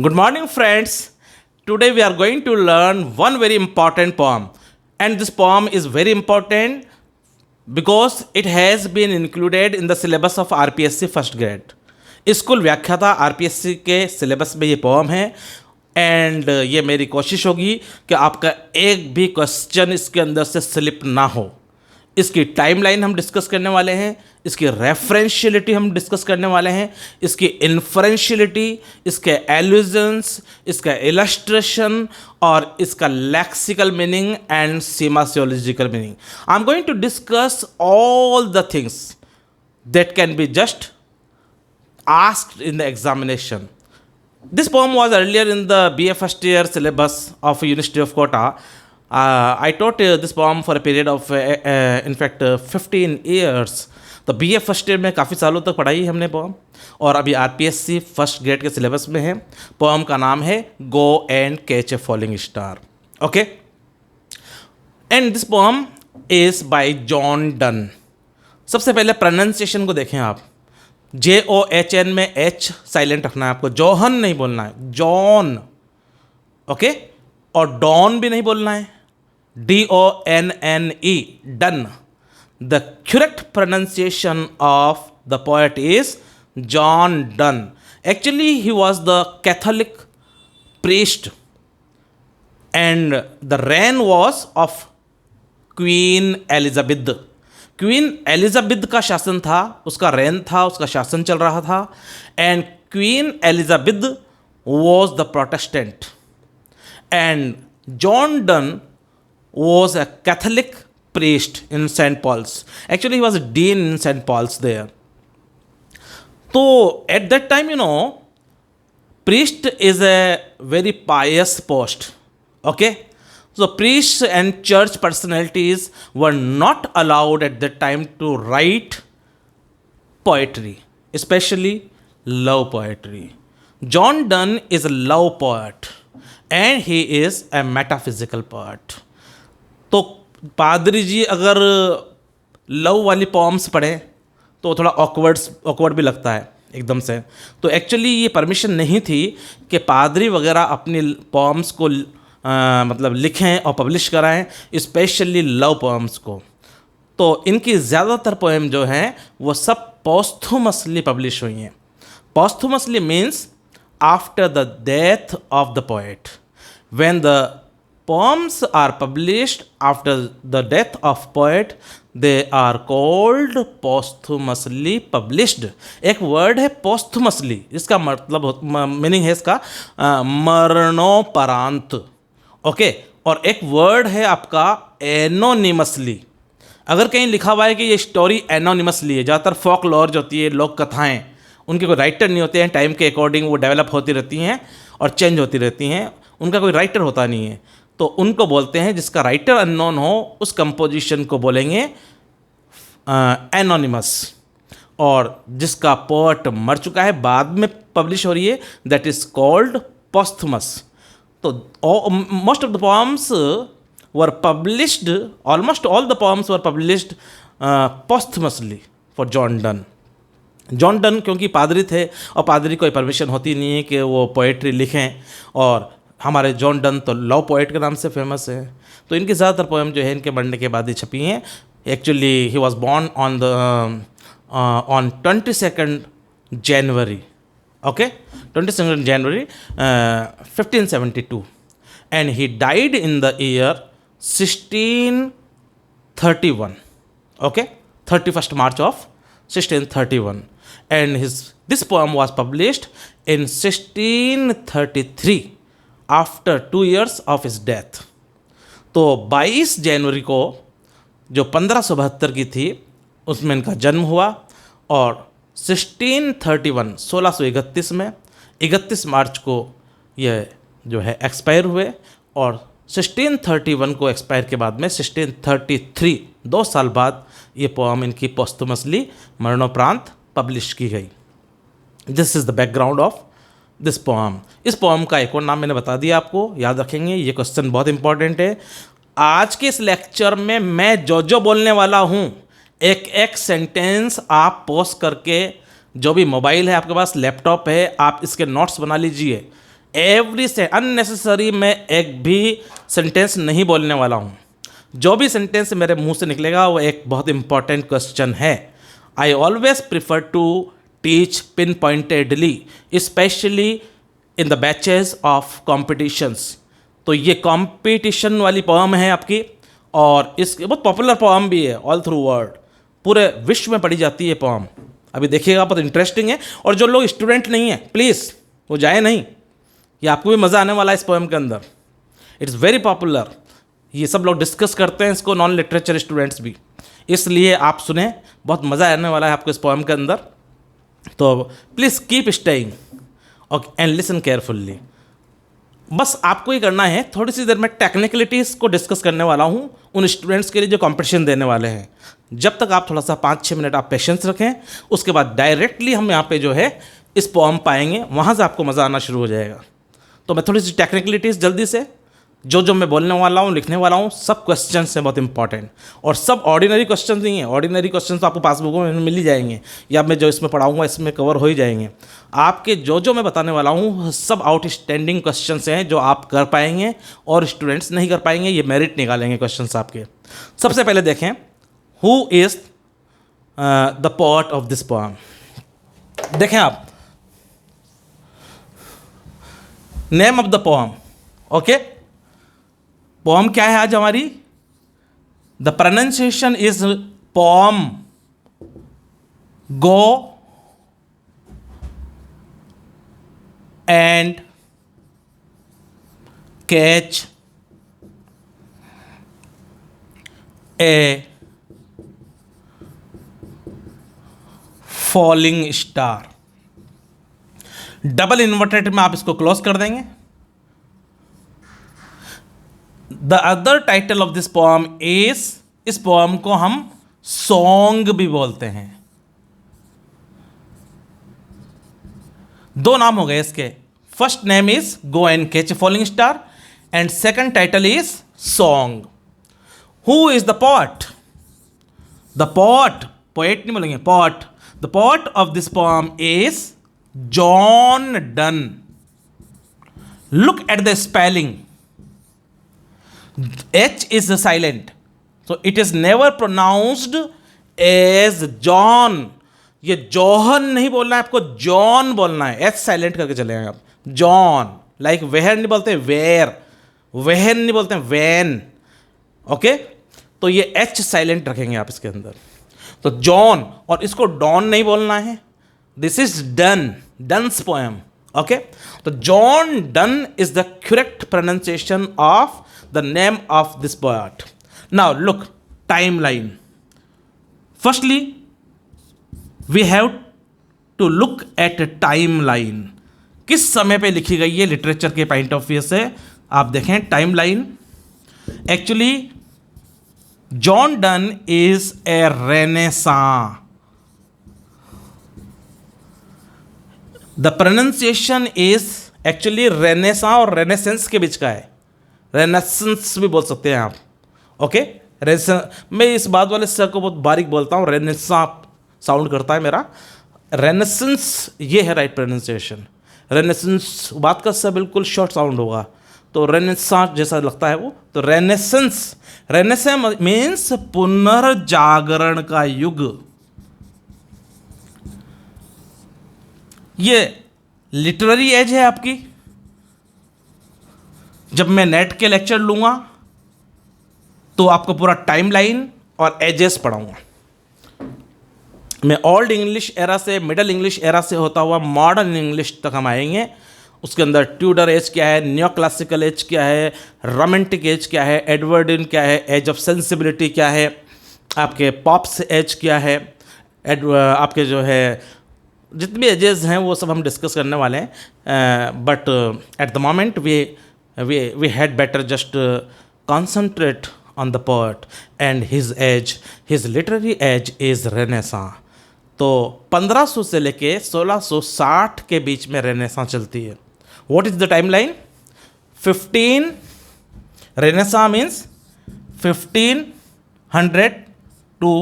Good morning, friends. Today we are going to learn one very important poem, and this poem is very important because it has been included in the syllabus of RPSC first grade. School व्याख्याता RPSC के syllabus में ये pome है and ये मेरी कोशिश होगी कि आपका एक भी क्वेश्चन इसके अंदर से स्लिप ना हो. इसकी टाइमलाइन हम डिस्कस करने वाले हैं, इसकी रेफरेंशियलिटी हम डिस्कस करने वाले हैं, इसकी इन्फरेंशियलिटी, इसके एल्यूजन्स, इसका इलस्ट्रेशन और इसका lexical meaning and semasiological meaning. I am going to discuss all the things that can be just asked in the examination. This poem was earlier in the BA first year syllabus of University of Kota. I taught this poem for a period of in fact 15 years. तो BA first year में काफ़ी सालों तक पढ़ाई हमने pome और अभी RPSC first grade के सिलेबस में है. पोम का नाम है गो and catch a falling star. Okay, and this pome is by John Donne. सबसे पहले प्रोनाउंसिएशन को देखें आप. JOHN में H साइलेंट रखना है आपको, जोहन नहीं बोलना है, जॉन. ओके, और डॉन भी नहीं बोलना है, DONNE, done. The correct pronunciation of the poet is John Donne. Actually he was the Catholic priest and the rain was of queen Elizabeth. Queen Elizabeth का शासन था, उसका रेन था, उसका शासन चल रहा था. And Queen Elizabeth was the Protestant and John Donne was a Catholic priest in Saint Paul's. Actually he was a dean in Saint Paul's there. तो at that time priest is a very pious post. Okay, so priests and church personalities were not allowed at that time to write poetry, especially love poetry. John Donne is a love poet and he is a metaphysical poet. तो पादरी जी अगर love वाली पॉम्स पढ़ें तो थोड़ा awkward भी लगता है एकदम से. तो एक्चुअली ये परमिशन नहीं थी कि पादरी वगैरह अपनी पॉम्स को मतलब लिखें और पब्लिश कराएं, स्पेशली लव पोएम्स को. तो इनकी ज़्यादातर पोएम जो हैं वो सब पोस्थुमसली पब्लिश हुई हैं. Posthumously means after the death of the poet. When the poems are published after the death of poet they are called posthumously published. एक वर्ड है पोस्थुमसली, इसका मतलब मीनिंग है इसका मरणोपरांत. ओके, और एक वर्ड है आपका एनोनिमसली. अगर कहीं लिखा हुआ है कि ये स्टोरी एनोनिमसली है, ज़्यादातर फोक लॉर जो होती है, लोक कथाएं, उनके कोई राइटर नहीं होते हैं, टाइम के अकॉर्डिंग वो डेवलप होती रहती हैं और चेंज होती रहती हैं, उनका कोई राइटर होता नहीं है. तो उनको बोलते हैं, जिसका राइटर अननोन हो उस कंपोजिशन को बोलेंगे एनोनिमस. और जिसका पोएट मर चुका है, बाद में पब्लिश हो रही है, दैट इज़ कॉल्ड पोस्थुमस. तो most of the poems were published, almost all the poems were published posthumously for John Donne. John Donne क्योंकि पादरी थे और पादरी को परमिशन होती नहीं है कि वो पोएट्री लिखें, और हमारे जॉन डन तो लव पोएट के नाम से फेमस है. तो इनकी ज़्यादातर पोएम जो है इनके मरने के बाद ही छपी हैं. Actually he was born on 22nd January. Okay, 22nd January 1572, and he died in the year 1631. Okay, 31st March of 1631, and this poem was published in 1633 after 2 years of his death. तो 22 जनवरी को जो 1572 की थी उसमें इनका जन्म हुआ, और 1631 में 31 मार्च को ये जो है एक्सपायर हुए, और 1631 को एक्सपायर के बाद में 1633 2 साल बाद ये पोएम इनकी पोस्थुमसली मरणोपरांत पब्लिश की गई. This is the background of this poem. इस पोएम का एक और नाम मैंने बता दिया, आपको याद रखेंगे, ये क्वेश्चन बहुत इंपॉर्टेंट है. आज के इस लेक्चर में मैं जो बोलने वाला हूँ, एक एक सेंटेंस आप पोस्ट करके, जो भी मोबाइल है आपके पास, लैपटॉप है, आप इसके नोट्स बना लीजिए. एवरी से अननेसेसरी मैं एक भी सेंटेंस नहीं बोलने वाला हूँ। जो भी सेंटेंस मेरे मुंह से निकलेगा वो एक बहुत इंपॉर्टेंट क्वेश्चन है। I always prefer to teach pinpointedly, specially in the batches of competitions. तो ये कॉम्पिटिशन वाली पोएम है आपकी, और इसके बहुत पॉपुलर पोएम भी है ऑल थ्रू वर्ल्ड, पूरे विश्व में पढ़ी जाती है पोएम। अभी देखिएगा बहुत इंटरेस्टिंग है। और जो लोग स्टूडेंट नहीं है प्लीज़ वो जाए नहीं, ये आपको भी मज़ा आने वाला है इस पोएम के अंदर। इट्स वेरी पॉपुलर, ये सब लोग डिस्कस करते हैं इसको, नॉन लिटरेचर स्टूडेंट्स भी, इसलिए आप सुने, बहुत मज़ा आने वाला है आपको इस पोएम के अंदर। तो please keep staying and listen carefully. बस आपको ही करना है, थोड़ी सी देर में टेक्निकलिटीज़ को डिस्कस करने वाला हूँ उन स्टूडेंट्स के लिए जो कंपटीशन देने वाले हैं। जब तक आप थोड़ा सा 5-6 मिनट आप पेशेंस रखें, उसके बाद डायरेक्टली हम यहाँ पे जो है इस पोएम पाएंगे, वहाँ से आपको मज़ा आना शुरू हो जाएगा। तो मैं थोड़ी सी टेक्निकलिटीज़ जल्दी से, जो मैं बोलने वाला हूँ, लिखने वाला हूँ, सब क्वेश्चंस हैं बहुत इंपॉर्टेंट, और सब ऑर्डिनरी क्वेश्चन नहीं है। ऑर्डिनरी क्वेश्चन तो आपको पासबुकों में मिल ही जाएंगे, या मैं जो इसमें पढ़ाऊँगा इसमें कवर हो ही जाएंगे। आपके जो मैं बताने वाला हूँ सब आउटस्टैंडिंग क्वेश्चंस हैं जो आप कर पाएंगे और स्टूडेंट्स नहीं कर पाएंगे, ये मेरिट निकालेंगे क्वेश्चंस आपके। सबसे पहले देखें, who is the poet of this poem. देखें आप, name of the poem, okay. Poem क्या है आज हमारी? The pronunciation is poem go and catch a falling star. Double inverted में आप इसको क्लोज कर देंगे। The other title of this poem is, इस पोएम को हम सॉन्ग भी बोलते हैं। दो नाम हो गए इसके, first name is go and catch a falling star and second title is song. Who is the poet? The poet, poet नहीं बोलेंगे, poet. The poet of this poem is John Donne. Look at the spelling, H is silent, so it is never pronounced as John. ये John नहीं बोलना है आपको, John बोलना है, H silent करके चलेंगे आप। जॉन, लाइक वेहर नहीं बोलते वेयर, वेहन नहीं बोलते वैन, ओके। तो ये H साइलेंट रखेंगे आप इसके अंदर। तो जॉन, और इसको डॉन नहीं बोलना है, this is Donne, Donne's poem, okay. तो John Donne is the correct pronunciation of the name of this poet. Now look, timeline. Firstly, we have to look at a timeline. किस समय पे लिखी गई है लिटरेचर के पॉइंट ऑफ व्यू से, आप देखें timeline. Actually John Donne is A renaissance. The pronunciation is actually renaissance और रेनेसेंस के बीच का है, रेनेसेंस भी बोल सकते हैं आप, ओके। मैं इस बात वाले सर को बहुत बारीक बोलता हूँ, रेनेसां साउंड करता है मेरा, रेनेसेंस ये है राइट प्रोनाउंसिएशन। रेनेसेंस बात का सर बिल्कुल शॉर्ट साउंड होगा, तो रेनेसां जैसा लगता है वो, तो रेनेसेंस, रेनेसेंस मीन्स पुनर्जागरण का युग। ये लिटरेरी एज है आपकी। जब मैं नेट के लेक्चर लूँगा तो आपको पूरा टाइमलाइन और एजेस पढ़ाऊँगा। मैं ओल्ड इंग्लिश एरा से, मिडल इंग्लिश एरा से होता हुआ मॉडर्न इंग्लिश तक हम आएंगे। उसके अंदर ट्यूडर एज क्या है, न्यो क्लासिकल एज क्या है, रोमांटिक एज क्या है, एडवर्डियन क्या है, एज ऑफ सेंसिबिलिटी क्या है, आपके पॉप्स एज क्या है, आपके जो है जितने भी एजेस हैं वो सब हम डिस्कस करने वाले हैं। But at the moment we had better just concentrate on the poet and his age. His literary age is Renaissance. तो 1500 से लेके 1660 के बीच में रेनेसां चलती है। What is the timeline? 15 Renaissance means 1500 to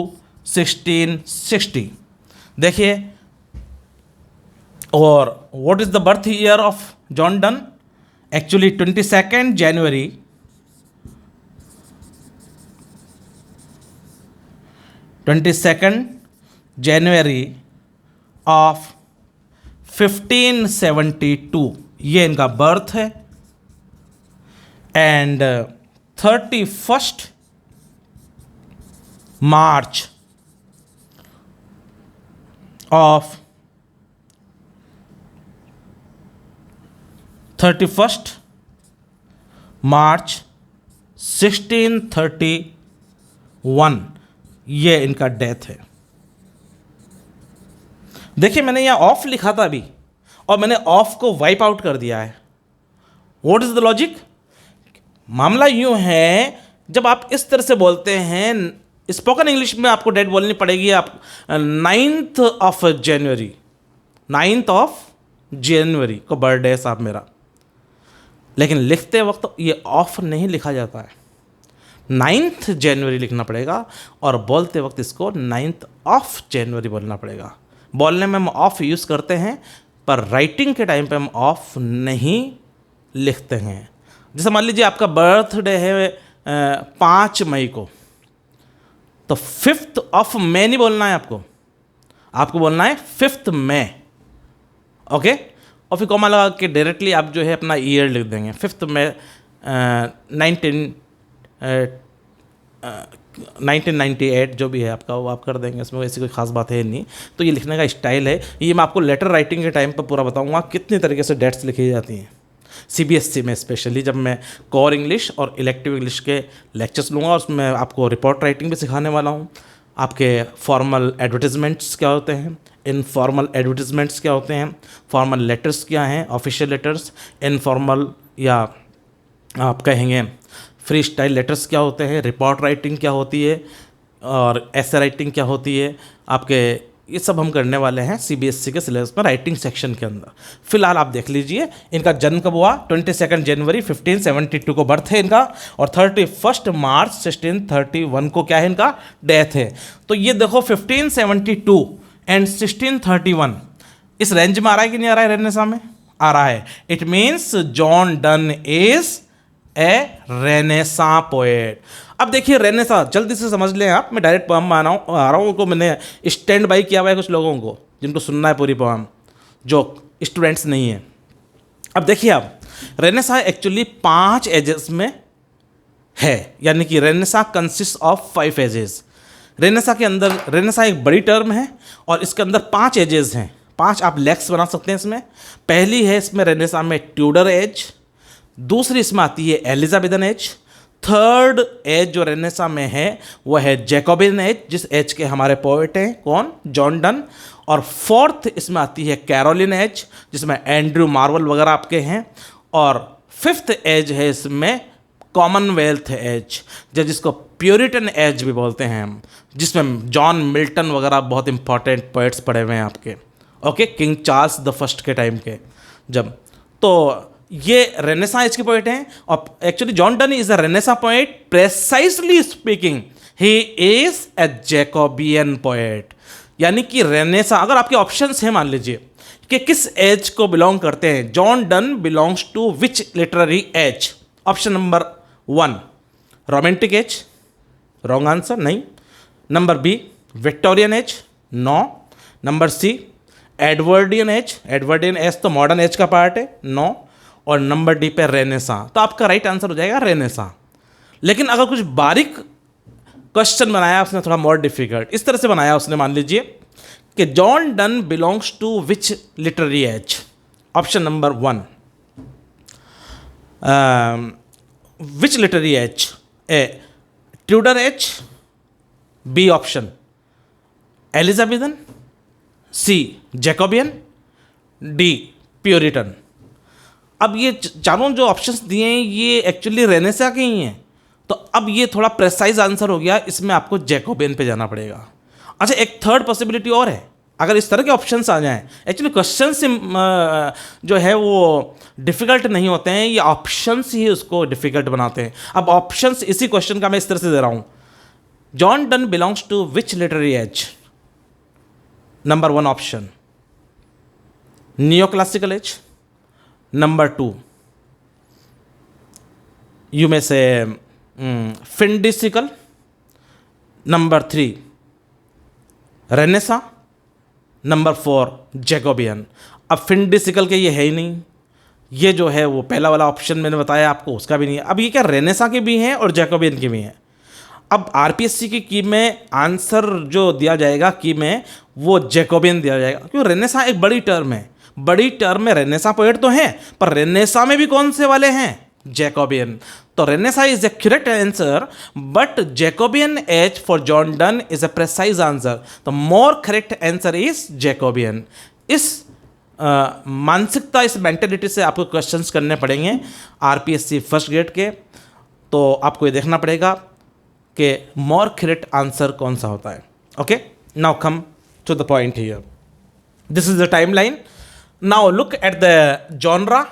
1660। देखिए, और what is the birth year of John Donne? Actually, 22nd January 22nd January of 1572 ये इनका बर्थ है. And 31st March of 31st March 1631 ये इनका डेथ है. देखिए मैंने यहाँ ऑफ लिखा था अभी और मैंने ऑफ को वाइप आउट कर दिया है. What is the logic? मामला यूं है, जब आप इस तरह से बोलते हैं, स्पोकन इंग्लिश में आपको डेट बोलनी पड़ेगी. आप 9th of January, 9th of January को बर्थडे है साहब मेरा, लेकिन लिखते वक्त ये ऑफ नहीं लिखा जाता है, 9th January लिखना पड़ेगा. और बोलते वक्त इसको 9th of January बोलना पड़ेगा. बोलने में हम ऑफ यूज़ करते हैं, पर राइटिंग के टाइम पे हम ऑफ नहीं लिखते हैं. जैसे मान लीजिए आपका बर्थडे है 5 मई को, तो 5th of May नहीं बोलना है आपको, आपको बोलना है 5th May. ओके, और फिर कॉमा लगा के डायरेक्टली आप जो है अपना ईयर लिख देंगे 5th May 1998 जो भी है आपका वो आप कर देंगे. इसमें ऐसी कोई खास बात है नहीं. तो ये लिखने का स्टाइल है. ये मैं आपको लेटर राइटिंग के टाइम पर पूरा बताऊंगा कितनी तरीके से डेट्स लिखी जाती हैं CBSE में, स्पेशली जब मैं कोर इंग्लिश और इलेक्टिव इंग्लिश के लेक्चर्स लूँगा. उसमें आपको रिपोर्ट राइटिंग भी सिखाने वाला हूँ. आपके फॉर्मल एडवर्टीजमेंट्स क्या होते हैं, इनफॉर्मल एडवर्टीजमेंट्स क्या होते हैं, फॉर्मल लेटर्स क्या हैं, ऑफिशियल लेटर्स, इनफॉर्मल या आप कहेंगे फ्री स्टाइल लेटर्स क्या होते हैं, रिपोर्ट राइटिंग क्या होती है और ऐसे राइटिंग क्या होती है आपके. ये सब हम करने वाले हैं CBSE के सिलेबस में राइटिंग सेक्शन के अंदर. फिलहाल आप देख लीजिए इनका जन्म कब हुआ. 22nd January 1572 को बर्थ है इनका, और 31st March 1631 को क्या है इनका डेथ है. तो ये देखो 1572 एंड 1631 इस रेंज में आ रहा है कि नहीं आ रहा है, रेनेसां में आ रहा है. It means John Donne is A renaissance poet. अब देखिए रेनेसां जल्दी से समझ लें आप. मैं डायरेक्ट पोएम में आ रहा हूँ. उनको मैंने स्टैंड बाई किया हुआ है कुछ लोगों को जिनको सुनना है पूरी पोएम, जो स्टूडेंट्स नहीं है. अब देखिए आप, रेनेसां एक्चुअली 5 एजेस में है, यानी कि Renaissance consist of 5 ages. Renaissance के अंदर, रेनेसां एक बड़ी टर्म है और इसके अंदर 5 एजेस हैं. 5 आप लेक्स बना सकते हैं इसमें. पहली है इसमें रेनेसां में ट्यूडर एज, दूसरी इसमें आती है एलिजाबेथन एज, थर्ड एज जो रेनेसां में है वह है जैकोबियन एज, जिस एज के हमारे पोएट हैं कौन, जॉन डन. और फोर्थ इसमें आती है कैरोलिन एज, जिसमें एंड्रू मार्वल वगैरह आपके हैं. और फिफ्थ एज है इसमें कॉमनवेल्थ एज, जिसको प्यूरिटन एज भी बोलते हैं हम, जिसमें जॉन मिल्टन वगैरह बहुत इंपॉर्टेंट पोएट्स पढ़े हुए हैं आपके. Okay, king Charles the first के टाइम के जब. तो ये रेनेसां एज के पोएट हैं. और actually John Donne is a renaissance poet. Precisely speaking he is a Jacobean poet. यानी कि रेनेसां, अगर आपके ऑप्शंस हैं, मान लीजिए कि किस एज को बिलोंग करते हैं, John Donne belongs to which literary age. Option number 1 romantic age, wrong answer, नहीं. Number B Victorian age, no. Number C Edwardian age. Edwardian age तो मॉडर्न एज का पार्ट है, नो. और नंबर डी पे renaissance. तो आपका right answer हो जाएगा रेनेसां. लेकिन अगर कुछ बारीक क्वेश्चन बनाया उसने, थोड़ा मोर डिफिकल्ट, इस तरह से बनाया उसने, मान लीजिए कि John Donne belongs to which literary age. Option number 1 which literary age, A Tudor age, B option Elizabethan, C Jacobean, D Puritan. अब ये चारों जो ऑप्शंस दिए हैं ये एक्चुअली रेनेसां के ही हैं. तो अब ये थोड़ा प्रेसाइज आंसर हो गया, इसमें आपको जैकोबियन पे जाना पड़ेगा. अच्छा, एक थर्ड पॉसिबिलिटी और है. अगर इस तरह के ऑप्शंस आ जाएं, एक्चुअली क्वेश्चन से जो है वो डिफ़िकल्ट नहीं होते हैं, ये ऑप्शंस ही उसको डिफ़िकल्ट बनाते हैं. अब ऑप्शंस इसी क्वेश्चन का मैं इस तरह से दे रहा हूँ. John Donne belongs to which literary age. Number 1 option neoclassical age. Number 2 You may say Findicical. Number 3, Renaissance. Number 4, Jacobean. अब फिंडिसिकल के ये है ही नहीं, ये जो है वो पहला वाला ऑप्शन मैंने बताया आपको उसका भी नहीं है. अब ये क्या रेनेसा के भी हैं और जैकोबियन के भी हैं. अब आरपीएससी की में आंसर जो दिया जाएगा की में वो जैकोबियन दिया जाएगा, क्योंकि रेनेसा एक बड़ी टर्म है. बड़ी टर्म में रेनेसा पोएट तो हैं, पर रेनेसा में भी कौन से वाले हैं? जैकोबियन. तो Renaissance is a correct answer, but Jacobean age for John Donne is a precise answer. The more correct answer is Jacobean. इस मानसिकता, इस मेंटेलिटी से आपको क्वेश्चंस करने पड़ेंगे आरपीएससी फर्स्ट ग्रेड के. तो आपको ये देखना पड़ेगा कि मोर करेक्ट आंसर कौन सा होता है. Okay, now come to the point here. This is the timeline. Now look at the genre.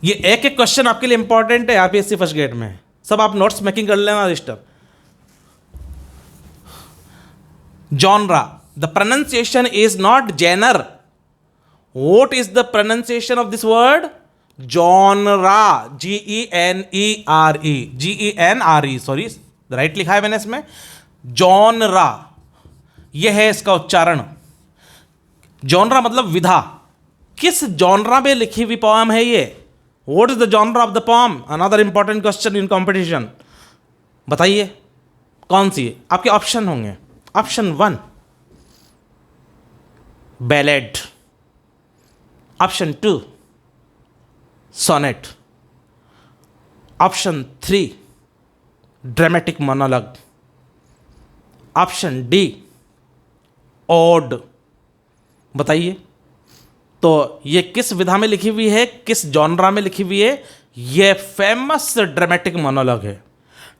ये एक एक क्वेश्चन आपके लिए इंपॉर्टेंट है आरपीएससी फर्स्ट ग्रेड में. सब आप नोट्स मेकिंग कर लेना register. Genre, the pronunciation is not genre. What is the pronunciation of this word? Genre. G-E-N-E-R-E. G-E-N-R-E. Sorry, right लिखा है मैंने इसमें. जॉनरा, यह है इसका उच्चारण. जॉनरा मतलब विधा. किस जॉनरा में लिखी हुई पोएम है ये? What is the genre of the poem? Another important question in competition. बताइए कौन सी? आपके ऑप्शन होंगे. Option 1 ballad, option 2 sonnet, option 3 dramatic monologue, option D ode. बताइए तो ये किस विधा में लिखी हुई है, किस जॉनरा में लिखी हुई है? ये फेमस ड्रामेटिक मोनोलॉग है.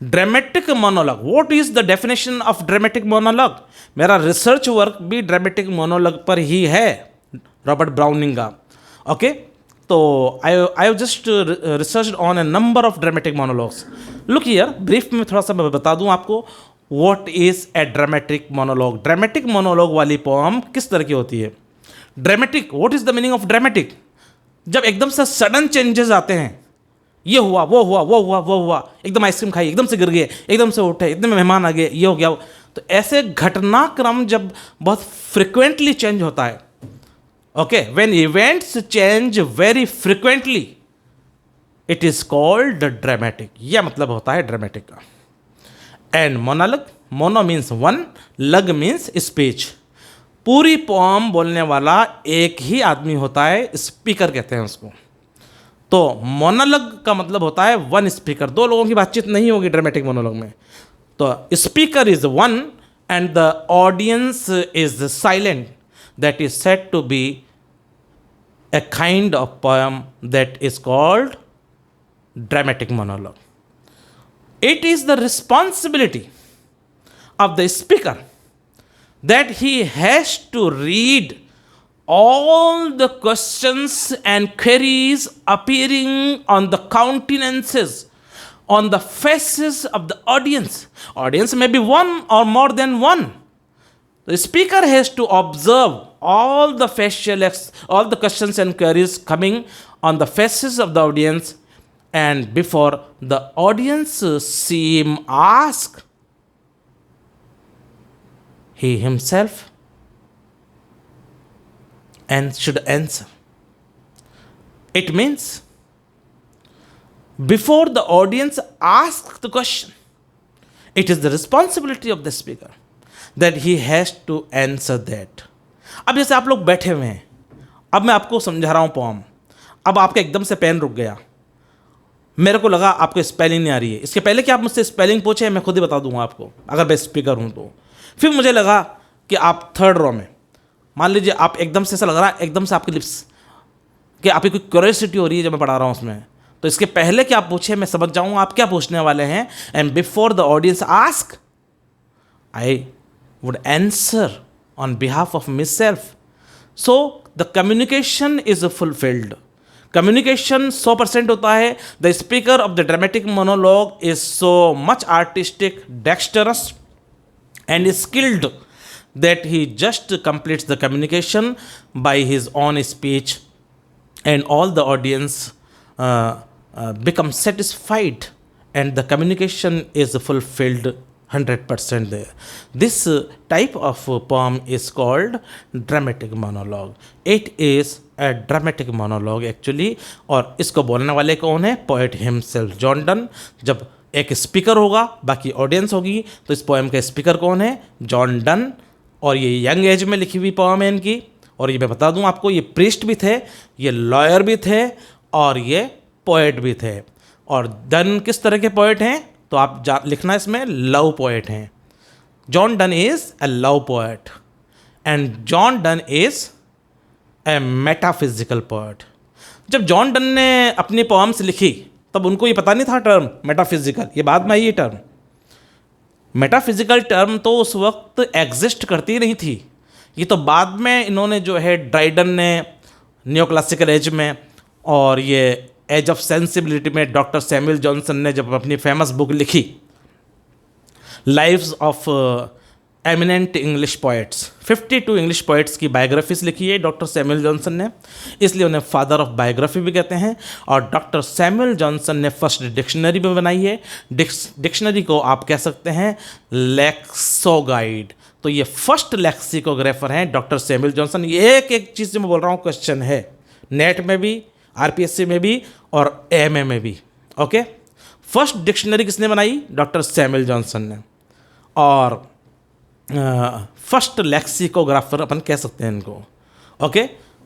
Dramatic monologue, what is the definition of dramatic monologue? मेरा रिसर्च वर्क भी ड्रामेटिक मोनोलॉग पर ही है, रॉबर्ट ब्राउनिंग का. ओके, तो I have just research on A number of dramatic monologues. Look here, brief में थोड़ा सा मैं बता दूं आपको what is a dramatic monologue. Dramatic monologue वाली पोएम किस तरह की होती है? Dramatic, what is the meaning of dramatic? जब एकदम से सडन चेंजेस आते हैं, ये हुआ, वो हुआ, वो हुआ, वो हुआ, एकदम आइसक्रीम खाई, एकदम से गिर गए, एकदम से उठे, इतने मेहमान आ गए, ये हो गया. तो ऐसे घटनाक्रम जब बहुत फ्रिक्वेंटली चेंज होता है, okay, when events change very frequently, it is called dramatic. यह मतलब होता है ड्रामेटिक का. And monologue, mono means one, लग मीन्स स्पीच. पूरी पोएम बोलने वाला एक ही आदमी होता है, स्पीकर कहते हैं उसको. तो मोनोलॉग का मतलब होता है वन स्पीकर. दो लोगों की बातचीत नहीं होगी ड्रामेटिक मोनोलॉग में. तो speaker is one and the audience is silent. That is said to be a kind of poem that is called dramatic monologue. It is the responsibility of the speaker that he has to read all the questions and queries appearing on the countenances, on the faces of the audience. Audience may be one or more than one. The speaker has to observe all the all the questions and queries coming on the faces of the audience, and before the audience see him ask, he himself and should answer. It means before the audience asks the question, it is the responsibility of the speaker that he has to answer that. अब जैसे आप लोग बैठे हुए हैं, अब मैं आपको समझा रहा हूँ पोएम. अब आपका एकदम से पेन रुक गया, मेरे को लगा आपको स्पेलिंग नहीं आ रही है. इसके पहले कि आप मुझसे स्पेलिंग पूछे, मैं खुद ही बता दूंगा आपको अगर मैं स्पीकर हूँ तो. फिर मुझे लगा कि आप थर्ड रो में, मान लीजिए आप एकदम से ऐसा लग रहा है, एकदम से आपकी लिप्स कि आपकी कोई क्यूरियोसिटी हो रही है जब मैं पढ़ा रहा हूँ उसमें, तो इसके पहले कि आप पूछे मैं समझ जाऊँगा आप क्या पूछने वाले हैं. And before the audience ask, I would answer on behalf of myself. So the communication is fulfilled. Communication 100% होता है. The speaker of the dramatic monologue is so much artistic, dexterous and skilled that he just completes the communication by his own speech and all the audience become satisfied and the communication is fulfilled 100% there. This type of poem is called dramatic monologue. It is a dramatic monologue actually. और इसको बोलने वाले कौन है? Poet himself John Donne. जब एक speaker होगा, बाकी ऑडियंस होगी, तो इस पोएम का स्पीकर कौन है? John Donne. और ये यंग एज में लिखी हुई पोएम है इनकी. और ये मैं बता दूं आपको, ये प्रीस्ट भी थे, ये लॉयर भी थे, और ये पोएट भी थे. और डन किस तरह के पोएट हैं? तो आप लिखना इसमें लव पोएट हैं. John Donne is A love poet and John Donne is A metaphysical poet. जब जॉन डन ने अपनी पोएम्स लिखी तब उनको ये पता नहीं था टर्म मेटाफिजिकल, ये बाद में आई ये टर्म. मेटाफिजिकल टर्म तो उस वक्त एग्जिस्ट करती नहीं थी. ये तो बाद में इन्होंने जो है ड्राइडन ने न्यो क्लासिकल एज में, और ये एज ऑफ सेंसिबिलिटी में डॉक्टर सैमुअल जॉनसन ने जब अपनी फेमस बुक लिखी lives of eminent English poets, 52 English poets की बायोग्राफीज लिखी है डॉक्टर सैमुअल जॉनसन ने, इसलिए उन्हें फादर ऑफ बायोग्राफी भी कहते हैं. और डॉक्टर सैमुअल जॉनसन ने फर्स्ट डिक्शनरी भी बनाई है. डिक्शनरी को आप कह सकते हैं लेक्सो गाइड. तो ये फर्स्ट लेक्सिकोग्राफर हैं डॉक्टर सैमुअल जॉनसन. ये एक एक चीज़ जो मैं बोल रहा हूँ क्वेश्चन है नेट में भी, आरपीएससी में भी और एएमए में भी. ओके, फर्स्ट डिक्शनरी किसने बनाई? डॉक्टर सैमुअल जॉनसन ने. और फर्स्ट लेक्सिकोग्राफर अपन कह सकते हैं इनको. ओके,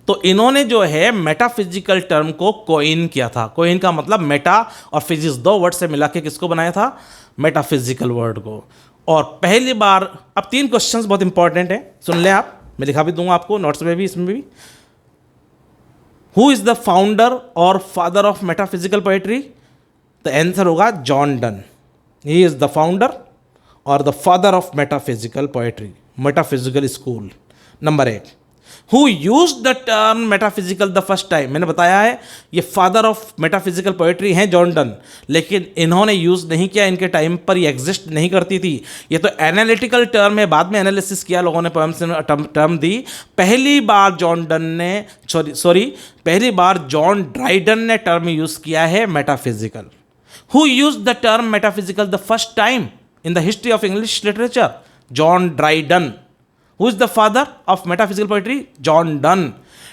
तो इन्होंने जो है मेटाफिजिकल टर्म को कोइन किया था. कोइन का मतलब मेटा और फिजिक्स, दो वर्ड से मिला के किसको बनाया था? मेटाफिजिकल वर्ड को. और पहली बार, अब 3 क्वेश्चंस बहुत इंपॉर्टेंट हैं, सुन लें आप, मैं लिखा भी दूंगा आपको नोट्स में भी, इसमें भी. हु इज द फाउंडर और फादर ऑफ मेटाफिजिकल पोएट्री? तो आंसर होगा John Donne. He is the founder और the father of metaphysical poetry, metaphysical school. Number 1, who use the term metaphysical the first time? मैंने बताया है ये father of metaphysical poetry हैं John Donne, लेकिन इन्होंने यूज़ नहीं किया, इनके टाइम पर ये एग्जिस्ट नहीं करती थी. ये तो एनालिटिकल टर्म है, बाद में एनालिसिस किया लोगों ने, पोएम्स ने टर्म दी. पहली बार जॉन डन ने पहली बार जॉन ड्राइडन ने टर्म यूज़ किया है metaphysical. Who use the term metaphysical the first time in the history of English literature? John Dryden. Who is the father of metaphysical poetry? John Donne.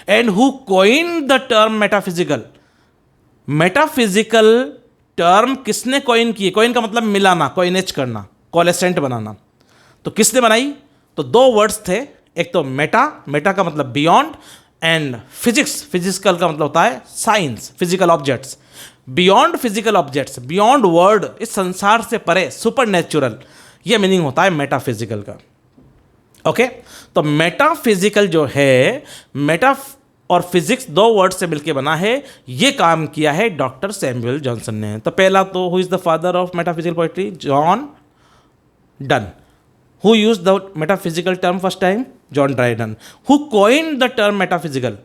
And who coined the term metaphysical? Metaphysical term किसने coin की? coin का मतलब मिलाना, coinage करना, coalescent बनाना. तो किसने बनाई? तो 2 वर्ड्स थे, एक तो मेटा का मतलब बियॉन्ड, एंड फिजिकल का मतलब होता है science, physical objects. Beyond physical objects, beyond word, इस संसार से परे, सुपर नेचुरल, ये मीनिंग होता है मेटाफिजिकल का. ओके, तो मेटाफिजिकल जो है, मेटा और फिजिक्स 2 वर्ड से मिलकर बना है. ये काम किया है डॉक्टर सैमुअल जॉनसन ने. तो पहला तो who is the father of metaphysical poetry? John Donne. Who use the metaphysical term first time? John Dryden. Who coined the term metaphysical?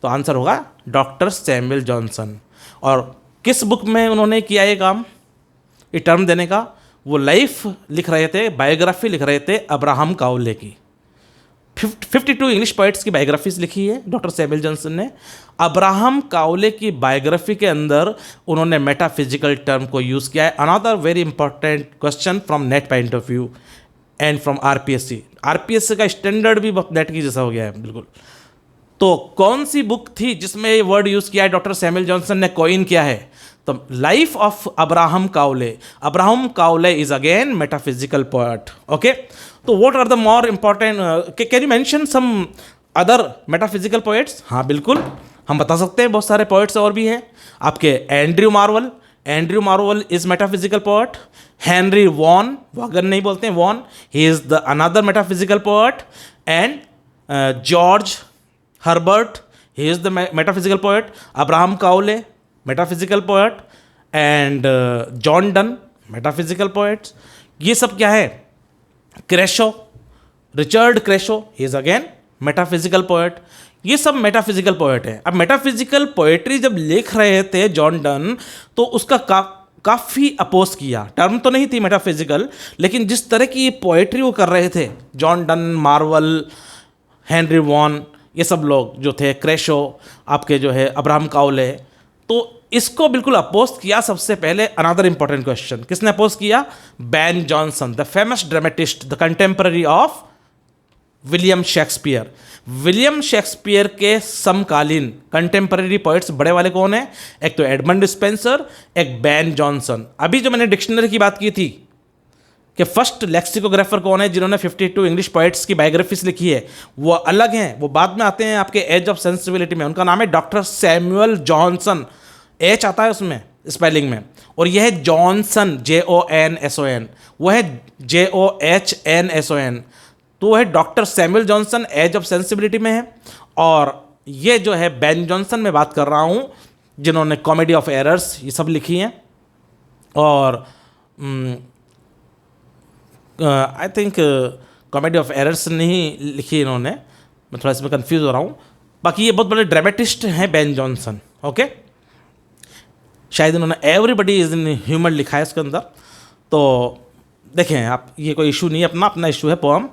तो आंसर होगा डॉक्टर सैमुअल जॉनसन. और किस बुक में उन्होंने किया ये काम, ये टर्म देने का? वो लाइफ लिख रहे थे, बायोग्राफी लिख रहे थे अब्राहम काउले की. 52 इंग्लिश पोइट्स की बायोग्राफीज लिखी है डॉक्टर सैमुअल जॉनसन ने. अब्राहम काउले की बायोग्राफी के अंदर उन्होंने मेटाफिजिकल टर्म को यूज़ किया है. Another very important question from net point of view and from RPSC. RPSC का स्टैंडर्ड भी नेट की जैसा हो गया है बिल्कुल. तो कौन सी बुक थी जिसमें ये वर्ड यूज़ किया है डॉक्टर सैमुअल जॉनसन ने, कोइन किया है? तो life of Abraham Cowley. Abraham Cowley is again metaphysical poet. Okay, तो what are the more important, can you mention some other metaphysical poets? हाँ बिल्कुल, हम बता सकते हैं, बहुत सारे पोएट्स और भी हैं आपके. Andrew Marvell is metaphysical poet. Henry Vaughan नहीं बोलते हैं, Vaughan, he is the another metaphysical poet. And George Herbert, he is the metaphysical poet. Abraham Cowley, metaphysical poet. And John Donne, metaphysical poets. ये सब क्या है? क्रेशो, Richard क्रेशो, he is again metaphysical poet. ये सब metaphysical poet है. अब metaphysical poetry जब लिख रहे थे जॉन डन, तो उसका काफ़ी अपोज किया. टर्म तो नहीं थी मेटाफिजिकल, लेकिन जिस तरह की पोएट्री वो कर रहे थे, John Donne, Marvell, Henry Vaughan, ये सब लोग जो थे, क्रेशो, आपके जो है अब्राहम काउले, तो इसको बिल्कुल अपोज किया सबसे पहले। अनदर इंपॉर्टेंट क्वेश्चन, किसने अपोज किया? Ben Jonson, the famous dramatist, the contemporary of William Shakespeare. William Shakespeare के समकालीन कंटेम्पररी पोइट्स बड़े वाले कौन है? एक तो एडमंड स्पेंसर, एक बेन जॉनसन। अभी जो मैंने डिक्शनरी की बात की थी कि फर्स्ट लेक्सिकोग्राफर कौन है जिन्होंने 52 इंग्लिश पोइट्स की बायोग्राफीज लिखी है, वो अलग हैं, वो बाद में आते हैं आपके एज ऑफ सेंसिबिलिटी में। उनका नाम है डॉक्टर सैमुअल जॉनसन, एच आता है उसमें स्पेलिंग में, और यह है जॉनसन, JONSON, वो है JOHNSON, तो वह है doctor Samuel Johnson, age of sensibility में है। और ये जो है बेन जॉनसन मैं बात कर रहा हूँ, जिन्होंने कॉमेडी ऑफ एरर्स ये सब लिखी हैं। और I think comedy of errors नहीं लिखी इन्होंने, मैं थोड़ा इसमें कंफ्यूज हो रहा हूँ। बाकी ये बहुत बड़े ड्रामेटिस्ट हैं बेन जॉनसन, ओके। शायद इन्होंने एवरीबडी इज इन ह्यूमन लिखा है इसके अंदर। तो देखें आप, ये कोई इशू नहीं है, अपना अपना इशू है पोअम।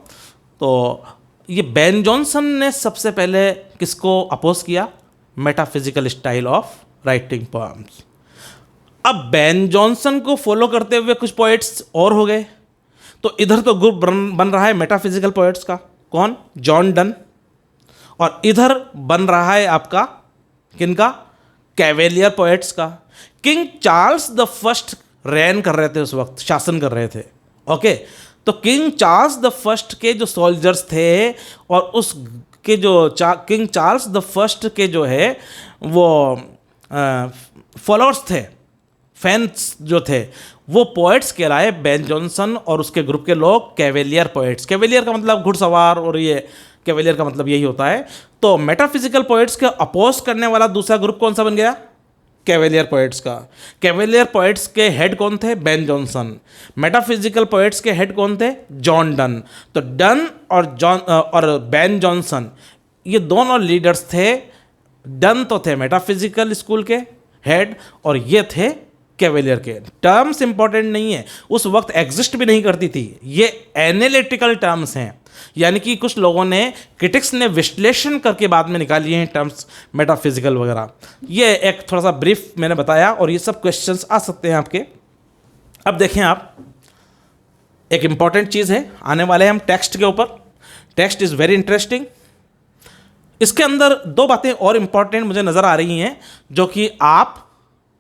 तो ये बेन जॉनसन ने सबसे पहले किसको अपोज किया? Metaphysical style of writing poems. अब बेन जॉनसन को फॉलो करते हुए कुछ पोइट्स और हो गए, तो इधर तो ग्रुप बन रहा है मेटाफिजिकल पोइट्स का, कौन? John Donne. और इधर बन रहा है आपका किनका? कैवेलियर पोएट्स का। King Charles the first rain कर रहे थे उस वक्त, शासन कर रहे थे, ओके। तो किंग चार्ल्स द फर्स्ट के जो सोल्जर्स थे और उस के जो किंग चार्ल्स द फर्स्ट के जो है वो फॉलोअर्स थे, फैंस जो थे, वो पोएट्स कहलाए बेन जॉनसन और उसके ग्रुप के लोग कैवेलियर पोएट्स। कैवेलियर का मतलब घुड़सवार, और ये कैवेलियर का मतलब यही होता है। तो मेटाफिजिकल पोएट्स के अपोज करने वाला दूसरा ग्रुप कौन सा बन गया? कैवेलियर पोएट्स का। कैवेलियर पोएट्स के हेड कौन थे? Ben Jonson. मेटाफिजिकल पोएट्स के हेड कौन थे? John done. तो डन और बेन जॉनसन ये दोनों लीडर्स थे। डन तो थे मेटाफिजिकल स्कूल के हेड और ये थे कैवेलियर के। टर्म्स इंपॉर्टेंट नहीं है, उस वक्त एग्जिस्ट भी नहीं करती थी, ये एनालिटिकल टर्म्स हैं, यानी कि कुछ लोगों ने, क्रिटिक्स ने विश्लेषण करके बाद में निकाली हैं टर्म्स मेटाफिजिकल वगैरह। ये एक थोड़ा सा ब्रीफ मैंने बताया, और ये सब क्वेश्चंस आ सकते हैं आपके। अब देखें आप, एक इंपॉर्टेंट चीज़ है, आने वाले हैं हम टेक्स्ट के ऊपर। Text is very interesting. इसके अंदर दो बातें और इंपॉर्टेंट मुझे नज़र आ रही हैं जो कि आप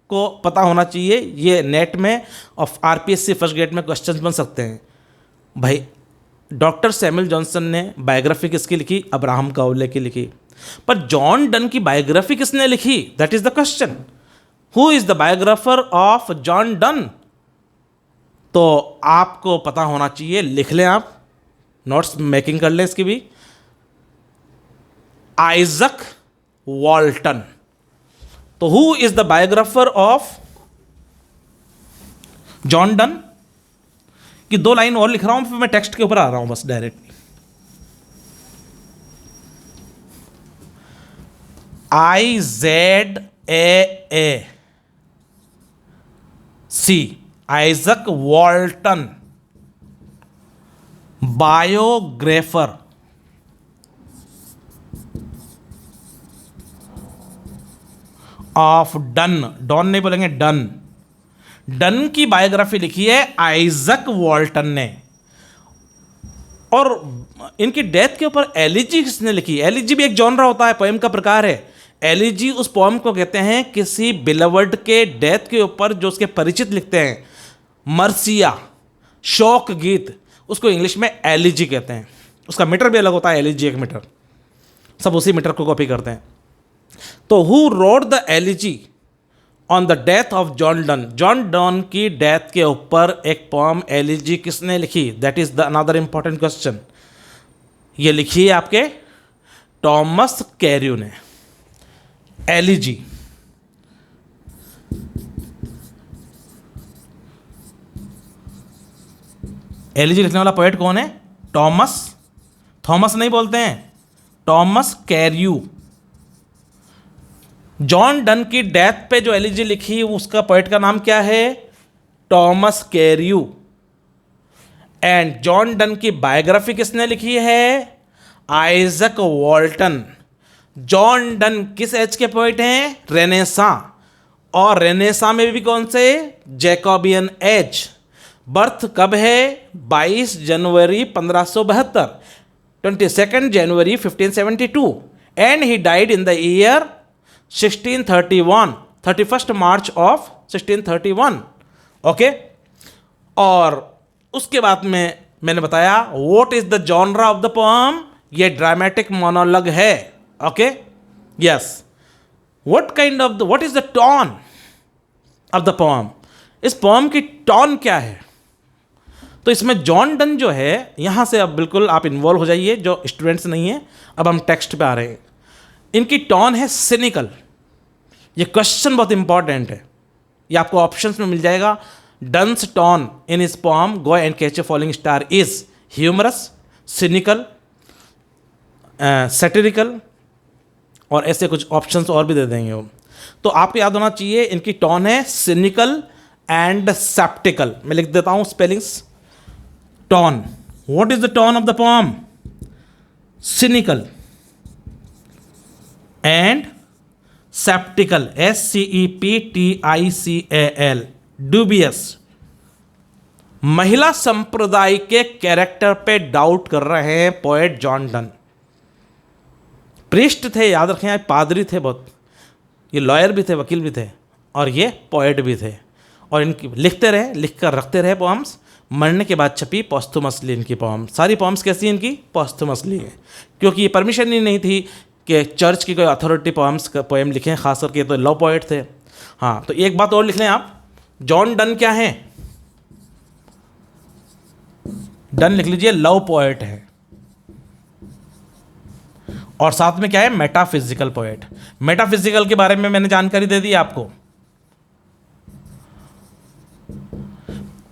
को पता होना चाहिए। ये नेट में और RPSC फर्स्ट ग्रेड में क्वेश्चंस बन सकते हैं। भाई डॉक्टर सैमुअल जॉनसन ने बायोग्राफी किसकी लिखी? अब्राहम काउले की लिखी। पर जॉन डन की बायोग्राफी किसने लिखी? That is the question. Who is the biographer of John done? तो आपको पता होना चाहिए, लिख लें आप, नोट्स मेकिंग कर लें इसकी भी। Izaak Walton. तो who is the biographer of John Donne की दो लाइन और लिख रहा हूं, फिर मैं टेक्स्ट के ऊपर आ रहा हूं बस directly. IZAAC, Izaak Walton, biographer of Donne. Don नहीं बोलेंगे, डन। डन की बायोग्राफी लिखी है आइजक वॉल्टन ने। और इनकी डेथ के ऊपर एलिजी किसने लिखी? एलिजी भी एक जॉनरा होता है, पोएम का प्रकार है। एलिजी उस पोएम को कहते हैं किसी बिलवर्ड के डेथ के ऊपर जो उसके परिचित लिखते हैं, मर्सिया, शोक गीत, उसको इंग्लिश में एलिजी कहते हैं। उसका मीटर भी अलग होता है, एलिजी एक मीटर, सब उसी मीटर को कॉपी करते हैं। तो who wrote the elegy on the death of John done? John Donne की डेथ के ऊपर एक पोएम एलिजी किसने लिखी? That is the another important question. ये लिखी है आपके टॉमस कैरियो ने, एलिजी। एलिजी लिखने वाला पोएट कौन है? थॉमस नहीं बोलते हैं, टॉमस कैरियो। जॉन डन की डेथ पे जो एलिजी लिखी उसका पोएट का नाम क्या है? Thomas Cairo. And John Donne की बायोग्राफी किसने लिखी है? आइजक वॉल्टन। जॉन डन किस एज के पोइट हैं? रेनेसा। और रेनेसा में भी कौन से? Jacobian as. बर्थ कब है? 22 जनवरी 1572, 22 जनवरी 1572, and he died in the year 1631, 31 March of 1631। Okay, और उसके बाद में मैंने बताया what is the genre of the poem, ये ड्रामेटिक मोनोलॉग है। Okay, yes. What is the tone of the poem, इस पोएम की टोन क्या है? तो इसमें जॉन डन जो है, यहां से अब बिल्कुल आप इन्वॉल्व हो जाइए जो स्टूडेंट्स नहीं है। अब हम टेक्स्ट पे आ रहे हैं। इनकी टोन है सिनिकल। ये क्वेश्चन बहुत इंपॉर्टेंट है, ये आपको ऑप्शंस में मिल जाएगा। Donne's tone in his poem go and catch a falling star is humorous, cynical, satirical, और ऐसे कुछ ऑप्शंस और भी दे देंगे वो। तो आपको याद होना चाहिए इनकी टोन है सिनिकल एंड सेप्टिकल। मैं लिख देता हूं spellings. Tone, what is the tone of the poem? Cynical and sceptical, SCEPTICAL, dubious. महिला संप्रदाय के कैरेक्टर पे डाउट कर रहे हैं पोएट जॉन डन। प्रीस्ट थे, याद रखें, पादरी थे बहुत, ये लॉयर भी थे, वकील भी थे, और ये पोएट भी थे। और इनकी लिखते रहे, लिख कर रखते रहे पोएम्स। मरने के बाद छपी पोस्थुमसली इनकी पोएम। सारी पोएम्स कैसी इनकी? पोस्थुमसली है, क्योंकि ये परमिशन ही नहीं थी कि चर्च की कोई अथॉरिटी पोएम लिखें, खास करके तो लव पोएट थे। हाँ, तो एक बात और लिख लें आप, जॉन डन क्या है? डन लिख लीजिए, लव पोएट है। और साथ में क्या है? Metaphysical poet. मेटाफिजिकल के बारे में मैंने जानकारी दे दी आपको।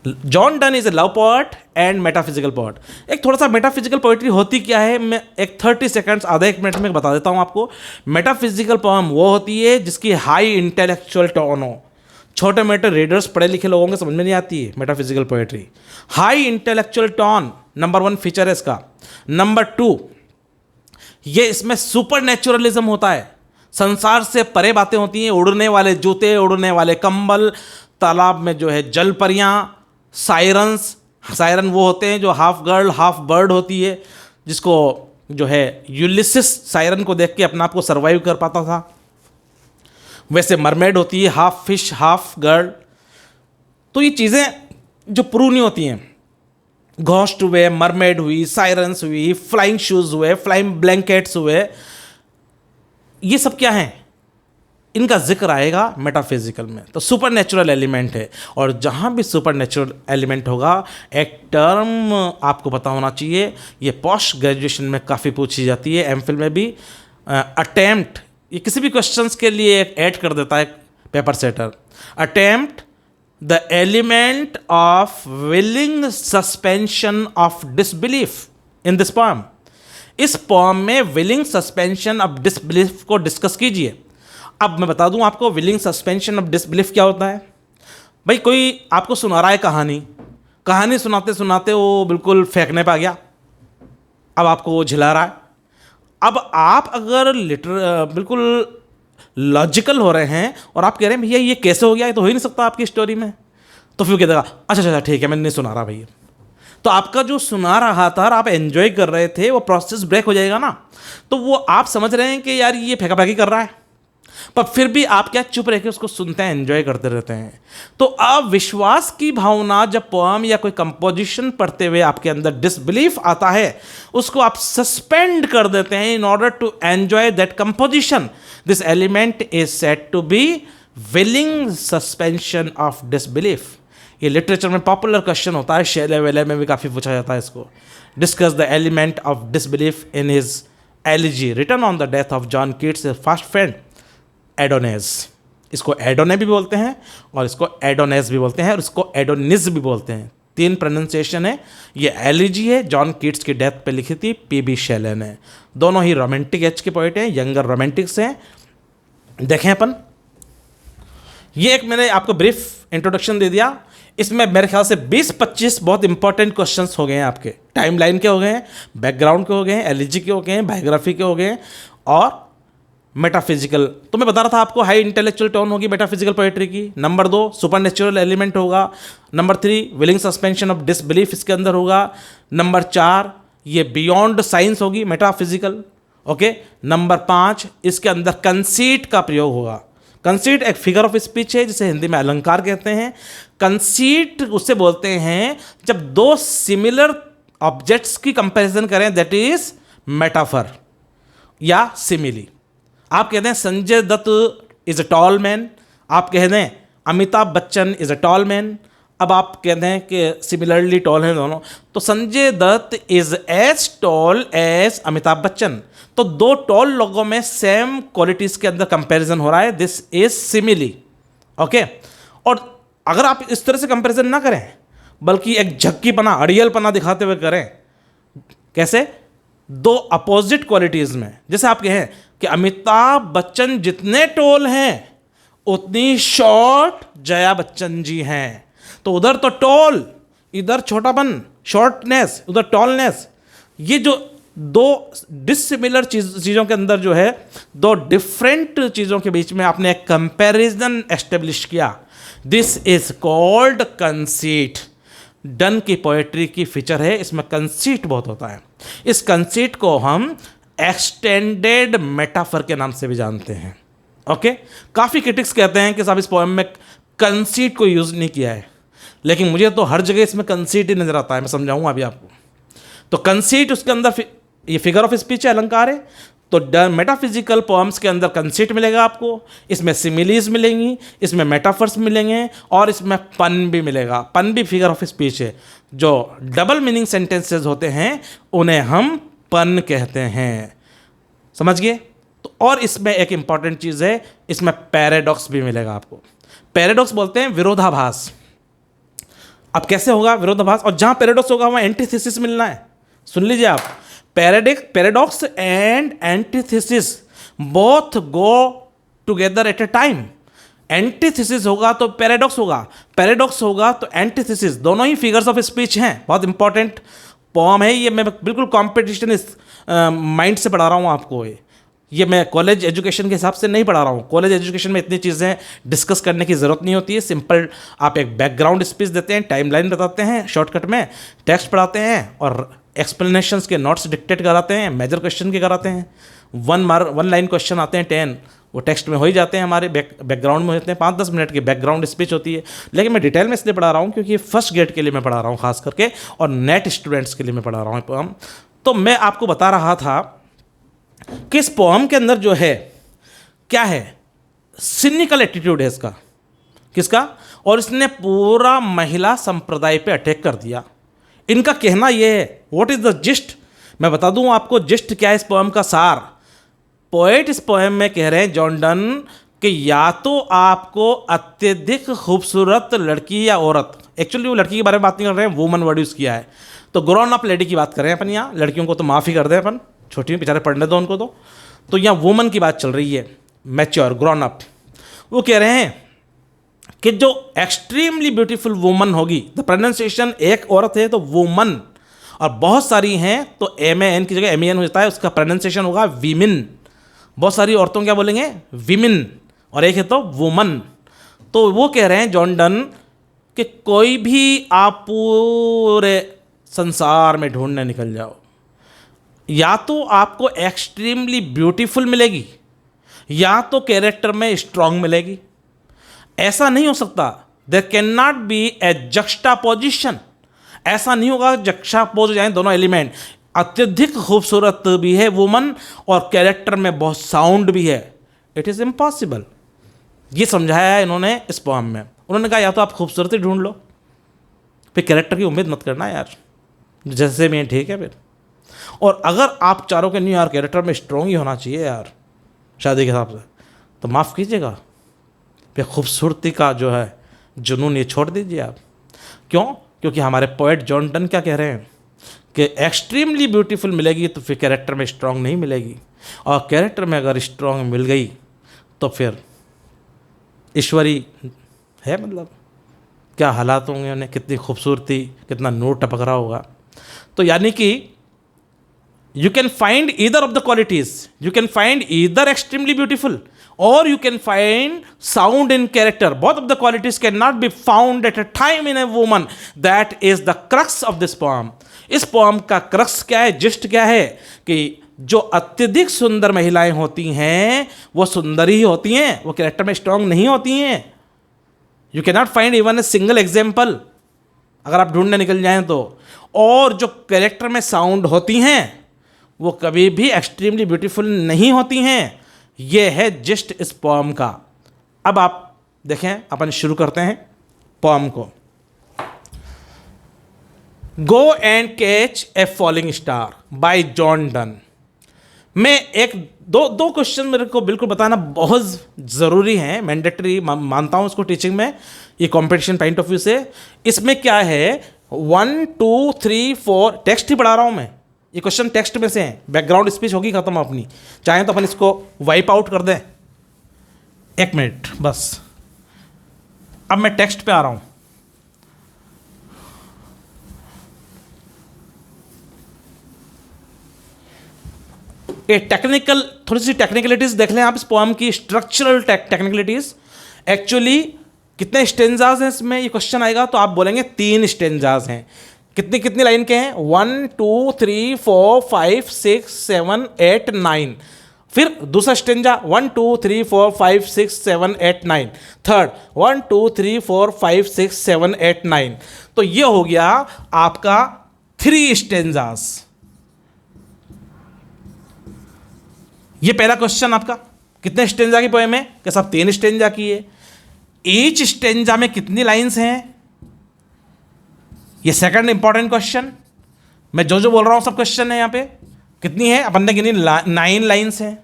John Donne is A love poet and metaphysical poet. एक थोड़ा सा मेटाफिजिकल पोएट्री होती क्या है, मैं एक 30 सेकंड्स, आधा एक मिनट में बता देता हूं आपको। मेटाफिजिकल पोएम वो होती है जिसकी हाई इंटेलेक्चुअल टोन हो। छोटे मोटे रीडर्स, पढ़े लिखे लोगों के समझ में नहीं आती है metaphysical poetry. High intellectual tone number 1 feature है इसका। नंबर 2, ये इसमें सुपर नेचुरलिज्म होता है। संसार से परे बातें होती हैं, उड़ने वाले जूते, उड़ने वाले कंबल, तालाब में जो है जल परियां, सायरन्स। सायरन वो होते हैं जो हाफ गर्ल हाफ बर्ड होती है, जिसको जो है यूलिसिस सायरन को देख के अपने आप को सर्वाइव कर पाता था। वैसे मरमेड होती है, हाफ फिश हाफ गर्ल। तो ये चीज़ें जो प्रूव नहीं होती हैं, घोस्ट हुए, मरमेड हुई, सायरन्स हुई, फ्लाइंग शूज हुए, फ्लाइंग ब्लैंकेट्स हुए, ये सब क्या हैं? इनका जिक्र आएगा मेटाफिजिकल में। तो सुपर नेचुरल एलिमेंट है, और जहाँ भी सुपर नेचुरल एलिमेंट होगा, एक टर्म आपको पता होना चाहिए, ये पोस्ट ग्रेजुएशन में काफ़ी पूछी जाती है, एमफिल में भी। अटेम्प्ट, ये किसी भी क्वेश्चंस के लिए एक ऐड कर देता है paper setter. Attempt the element of willing suspension of disbelief in this poem. इस पोएम में विलिंग सस्पेंशन ऑफ डिसबिलीफ को डिस्कस कीजिए। अब मैं बता दूं आपको विलिंग सस्पेंशन ऑफ डिसबिलीफ क्या होता है। भाई कोई आपको सुना रहा है कहानी सुनाते सुनाते वो बिल्कुल फेंकने पे आ गया, अब आपको वो झिला रहा है। अब आप अगर बिल्कुल लॉजिकल हो रहे हैं और आप कह रहे हैं भैया ये कैसे हो गया, ये तो हो ही नहीं सकता आपकी स्टोरी में, तो फिर कह देगा अच्छा ठीक है, मैंने नहीं सुना रहा भैया। तो आपका जो सुना रहा था और आप एंजॉय कर रहे थे, वो प्रोसेस ब्रेक हो जाएगा ना। तो वो आप समझ रहे हैं कि यार ये फेंका फेंकी कर रहा है, पर फिर भी आप क्या चुप रह के उसको सुनते हैं, एंजॉय करते रहते हैं। तो अविश्वास की भावना जब पोएम या कोई कंपोजिशन पढ़ते हुए आपके अंदर डिसबिलीफ आता है, उसको आप सस्पेंड कर देते हैं in order to enjoy that composition. This element is said to be willing suspension of disbelief. ये लिटरेचर में पॉपुलर क्वेश्चन होता है, शेले वेले में भी काफ़ी पूछा जाता है इसको। Discuss the element of disbelief in his elegy written on the death of John Keats first friend Adonais. इसको एडोने भी बोलते हैं और इसको एडोनेस भी बोलते हैं और इसको एडोनिस भी बोलते हैं। 3 प्रोनाउंसिएशन है। ये एलिजी है, जॉन कीट्स की डेथ पे लिखी थी पीबी शेले ने। दोनों ही रोमांटिक एज के पोएट हैं, यंगर रोमांटिक्स हैं। देखें अपन, ये एक मैंने आपको ब्रीफ इंट्रोडक्शन दे दिया। इसमें मेरे ख्याल से 20-25 बहुत इंपॉर्टेंट क्वेश्चंस हो गए हैं आपके। टाइमलाइन के हो गए हैं, बैकग्राउंड के हो गए हैं, एलिजी के हो गए हैं, बायोग्राफी के हो गए हैं, और मेटाफिजिकल, तो मैं बता रहा था आपको हाई इंटेलेक्चुअल टोन होगी मेटाफिजिकल पोएट्री की। नंबर 2 सुपरनेचुरल एलिमेंट होगा। Number 3 willing suspension of disbelief इसके अंदर होगा। नंबर 4 ये बियॉन्ड साइंस होगी मेटाफिजिकल। ओके, नंबर 5 इसके अंदर कंसीट का प्रयोग होगा। कंसीट एक फिगर ऑफ स्पीच है जिसे हिंदी में अलंकार कहते हैं। कंसीट उससे बोलते हैं जब दो सिमिलर ऑब्जेक्ट्स की कंपैरिजन करें, दैट इज मेटाफर या सिमिली। आप कहते हैं Sanjay Dutt is a tall man, आप कह दें Amitabh Bachchan is a tall man. अब आप कहते हैं कि सिमिलरली टॉल हैं दोनों, तो Sanjay Dutt is as tall as Amitabh Bachchan. तो दो टॉल लोगों में सेम क्वालिटीज के अंदर कंपैरिजन हो रहा है, दिस इज सिमिली। ओके, और अगर आप इस तरह से कंपैरिजन ना करें बल्कि एक झक्कीपना अड़ियलपना दिखाते हुए करें, कैसे? दो अपोजिट क्वालिटीज में, जैसे आप कहें कि अमिताभ बच्चन जितने टॉल हैं उतनी शॉर्ट जया बच्चन जी हैं, तो उधर तो टॉल, इधर छोटापन शॉर्टनेस, उधर टॉलनेस। ये जो दो डिसिमिलर चीज़ों के अंदर जो है, दो डिफरेंट चीज़ों के बीच में आपने एक कंपैरिजन एस्टेब्लिश किया, this is called conceit. Done की पोएट्री की फीचर है, इसमें कंसीट बहुत होता है। इस कंसीट को हम एक्सटेंडेड मेटाफर के नाम से भी जानते हैं। ओके, काफ़ी क्रिटिक्स कहते हैं कि साहब इस पोएम में कंसीट को यूज़ नहीं किया है, लेकिन मुझे तो हर जगह इसमें कंसीट ही नज़र आता है। मैं समझाऊंगा अभी आपको। तो कंसीट उसके अंदर ये फिगर ऑफ स्पीच है, अलंकार है। तो मेटाफिजिकल पोएम्स के अंदर कंसीट मिलेगा आपको, इसमें सिमिलीज मिलेंगी, इसमें मेटाफर्स मिलेंगे और इसमें पन भी मिलेगा। पन भी फिगर ऑफ स्पीच है। जो डबल मीनिंग सेंटेंसेस होते हैं उन्हें हम पन कहते हैं, समझ गए? तो और इसमें एक इंपॉर्टेंट चीज़ है, इसमें पैराडॉक्स भी मिलेगा आपको। पैराडॉक्स बोलते हैं विरोधाभास। अब कैसे होगा विरोधाभास? और जहाँ पैराडॉक्स होगा वहाँ एंटीथेसिस मिलना है। सुन लीजिए आप, paradox and antithesis both go together at A time. Antithesis होगा तो पैराडॉक्स होगा, पैराडॉक्स होगा तो एंटीथेसिस, दोनों ही फिगर्स ऑफ स्पीच हैं। बहुत इंपॉर्टेंट पोम है ये, मैं बिल्कुल कॉम्पिटिशन इस माइंड से पढ़ा रहा हूँ आपको। ये मैं कॉलेज एजुकेशन के हिसाब से नहीं पढ़ा रहा हूँ। कॉलेज एजुकेशन में इतनी चीज़ें डिस्कस करने की ज़रूरत नहीं होती है। सिंपल आप एक बैकग्राउंड स्पीच देते हैं, टाइमलाइन बताते हैं, शॉर्टकट में टेक्स्ट पढ़ाते हैं और एक्सप्लेनेशंस के नोट्स डिक्टेट कराते हैं, मेजर क्वेश्चन के कराते हैं। वन लाइन क्वेश्चन आते हैं 10, वो टेक्स्ट में हो ही जाते हैं, हमारे बैकग्राउंड में होते हैं। 5-10 मिनट की बैकग्राउंड स्पीच होती है। लेकिन मैं डिटेल में इसलिए पढ़ा रहा हूँ क्योंकि ये फर्स्ट ग्रेड के लिए मैं पढ़ा रहा हूँ खास करके, और नेट स्टूडेंट्स के लिए मैं पढ़ा रहा हूँ पोएम। तो मैं आपको बता रहा था कि इस पोएम के अंदर जो है क्या है, सिनिकल एटीट्यूड है इसका। किसका? और इसने पूरा महिला संप्रदाय पे अटैक कर दिया। इनका कहना यह है, व्हाट इज द जिस्ट? मैं बता दूं आपको जिस्ट क्या है इस पोएम का सार। पोएट इस पोएम में कह रहे हैं जॉन डन कि या तो आपको अत्यधिक खूबसूरत लड़की या औरत, एक्चुअली वो लड़की के बारे में बात नहीं कर रहे हैं, वुमन वर्ड यूज़ किया है, तो ग्रोन अप लेडी की बात कर रहे हैं अपन यहाँ। लड़कियों को तो माफ़ी कर दें अपन, छोटी बेचारे पढ़ने दो उनको। तो यहाँ वुमन की बात चल रही है, मैच्योर ग्रोन अप। वो कह रहे हैं कि जो एक्सट्रीमली ब्यूटीफुल वुमन होगी, द प्रोनाउंसिएशन एक औरत है तो वुमन, और बहुत सारी हैं तो MAN की जगह MEN हो जाता है, उसका प्रोनाउंसिएशन होगा वीमिन। बहुत सारी औरतों क्या बोलेंगे? विमिन, और एक है तो वुमन। तो वो कह रहे हैं जॉन डन कि कोई भी आप पूरे संसार में ढूंढने निकल जाओ, या तो आपको एक्सट्रीमली ब्यूटीफुल मिलेगी या तो कैरेक्टर में स्ट्रांग मिलेगी। ऐसा नहीं हो सकता, देयर कैन नॉट बी ए जक्स्टापोजिशन। ऐसा नहीं होगा जक्स्टापोज हो जाए दोनों एलिमेंट। अत्यधिक खूबसूरत भी है वुमन और कैरेक्टर में बहुत साउंड भी है, इट इज़ इम्पॉसिबल। ये समझाया है इन्होंने इस पोएम में। उन्होंने कहा या तो आप खूबसूरती ढूंढ लो, फिर कैरेक्टर की उम्मीद मत करना यार, जैसे भी ठीक है फिर। और अगर आप चारों के नहीं यार कैरेक्टर में स्ट्रॉन्ग ही होना चाहिए यार शादी के हिसाब से, तो माफ़ कीजिएगा, फिर खूबसूरती का जो है जुनून ये छोड़ दीजिए आप। क्यों? क्योंकि हमारे पोएट जॉन डन क्या कह रहे हैं कि एक्सट्रीमली ब्यूटीफुल मिलेगी तो फिर कैरेक्टर में स्ट्रॉन्ग नहीं मिलेगी, और कैरेक्टर में अगर स्ट्रॉन्ग मिल गई तो फिर ईश्वरी है, मतलब क्या हालात होंगे उन्हें, कितनी खूबसूरती, कितना नूर टपक रहा होगा। तो यानी कि you can find either of the qualities. You can find either extremely beautiful or you can find sound in character. Both of the qualities cannot be found at a time in a woman. That is the crux of this poem. इस poem का crux क्या है, gist क्या है कि जो अत्यधिक सुंदर महिलाएं होती हैं वो सुंदर ही होती हैं, वो कैरेक्टर में स्ट्रांग नहीं होती हैं. You can not find even a single example अगर आप ढूंढने निकल जाएं तो. और जो कैरेक्टर में साउंड होती हैं वो कभी भी एक्सट्रीमली ब्यूटीफुल नहीं होती हैं. ये है जिस्ट इस पोम का. अब आप देखें, अपन शुरू करते हैं पोम को. गो and catch a falling star by John Donne. मैं एक दो क्वेश्चन मेरे को बिल्कुल बताना बहुत ज़रूरी है, मैंडेटरी मानता हूँ इसको टीचिंग में, ये कंपटीशन पॉइंट ऑफ व्यू से. इसमें क्या है, 1 2 3 4 टेक्स्ट ही पढ़ा रहा हूँ मैं. ये क्वेश्चन टेक्स्ट में से हैं, बैकग्राउंड स्पीच होगी खत्म अपनी. चाहें तो अपन इसको वाइप आउट कर दें. 1 मिनट बस. अब मैं टेक्स्ट पे आ रहा हूँ. ये टेक्निकल, थोड़ी सी टेक्निकलिटीज देख लें आप इस पोएम की. Structural technicalities. एक्चुअली कितने स्टेंजाज हैं इसमें, ये क्वेश्चन आएगा तो आप बोलेंगे 3 स्टेंजाज हैं. कितनी कितनी लाइन के हैं, 1 2 3 4 5 6 7 8 9. फिर दूसरा स्टेंजा 1 2 3 4 5 6 7 8 9. थर्ड 1 2 3 4 5 6 7 8 9. तो ये हो गया आपका 3 स्टेंजाज. ये पहला क्वेश्चन आपका. कितने स्टेंजा की पोएम है, क्या सब 3 स्टेंजा की है. ईच स्टेंजा में कितनी लाइंस हैं, ये सेकंड इंपॉर्टेंट क्वेश्चन. मैं जो बोल रहा हूं सब क्वेश्चन है यहां पे. कितनी है अपन ने गिनी, 9 लाइंस हैं.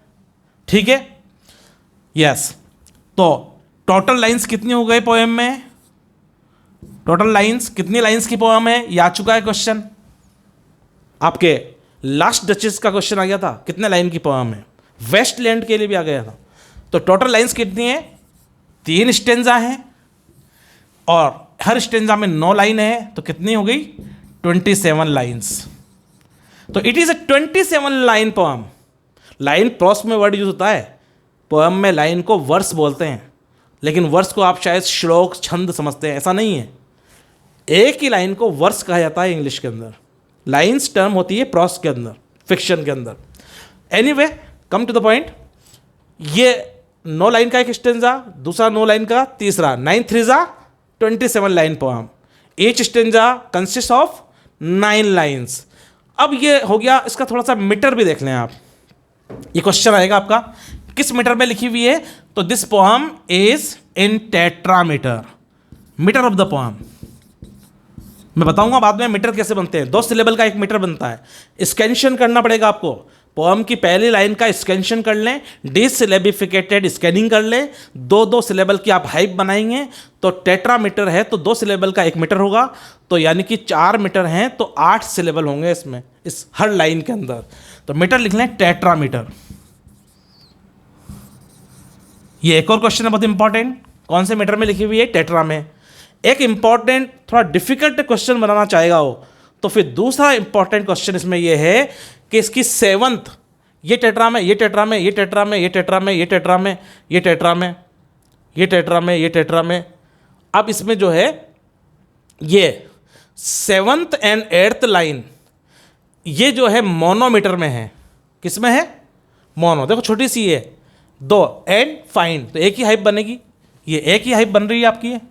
ठीक है, यस. तो टोटल लाइंस कितनी हो गई पोएम में, टोटल लाइंस कितनी लाइंस की पोएम है, ये आ चुका है क्वेश्चन. आपके लास्ट डचेस का क्वेश्चन आ गया था, कितने लाइन की पोएम है, वेस्टलैंड के लिए भी आ गया था. तो टोटल लाइंस कितनी है, 3 स्टेंजा हैं और हर स्टेंजा में 9 लाइन है. तो कितनी हो गई, 27 लाइन्स. तो it is a 27 line poem. Line pros में वर्ड यूज होता है, पोएम में लाइन को वर्स बोलते हैं. लेकिन वर्स को आप शायद श्लोक छंद समझते हैं, ऐसा नहीं है. एक ही लाइन को वर्स कहा जाता है इंग्लिश के अंदर. लाइन्स टर्म होती है प्रोस के अंदर, फिक्शन के अंदर. Anyway, come to the point. ये 9 लाइन का एक स्टेंजा, दूसरा 9 लाइन का तीसरा, 9 3 जा 27 line poem. Each stanza consist of 9 lines. अब ये हो गया, इसका थोड़ा सा मीटर भी देख लें आप. ये क्वेश्चन आएगा आपका किस मीटर में लिखी हुई है, तो this poem is in tetrameter, metre of the poem. मैं बताऊंगा बाद में मीटर कैसे बनते हैं. 2 सिलेबल का एक मीटर बनता है. स्कैंशन करना पड़ेगा आपको. पोएम की पहली लाइन का स्कैंशन कर लें, डिससिलेबिफिकेटेड स्कैनिंग कर लें. 2 सिलेबल की आप हाइप बनाएंगे तो टेट्रामीटर है, तो 2 सिलेबल का 1 मीटर होगा. तो यानी कि 4 मीटर हैं, तो 8 सिलेबल होंगे इसमें, इस हर लाइन के अंदर. तो मीटर लिख लें, टेट्रामीटर. ये एक और क्वेश्चन है बहुत इंपॉर्टेंट, कौन से मीटर में लिखी हुई है, टेट्रा में. एक इंपॉर्टेंट थोड़ा डिफिकल्ट क्वेश्चन बनाना चाहेगा हो, तो फिर दूसरा इंपॉर्टेंट क्वेश्चन इसमें यह है कि इसकी 7th, ये टेट्रा में, ये टेट्रा में, ये टेट्रा में, ये टेट्रा में, ये टेट्रा में, ये टेट्रा में, ये टेट्रा में, ये टेट्रा में. अब इसमें जो है ये 7th एंड 8th लाइन, ये जो है मोनोमीटर में है. किस में है, मोनो. देखो छोटी सी है, 2 एंड फाइन, तो एक ही हाइप बनेगी. ये एक ही हाइप बन रही है आपकी, है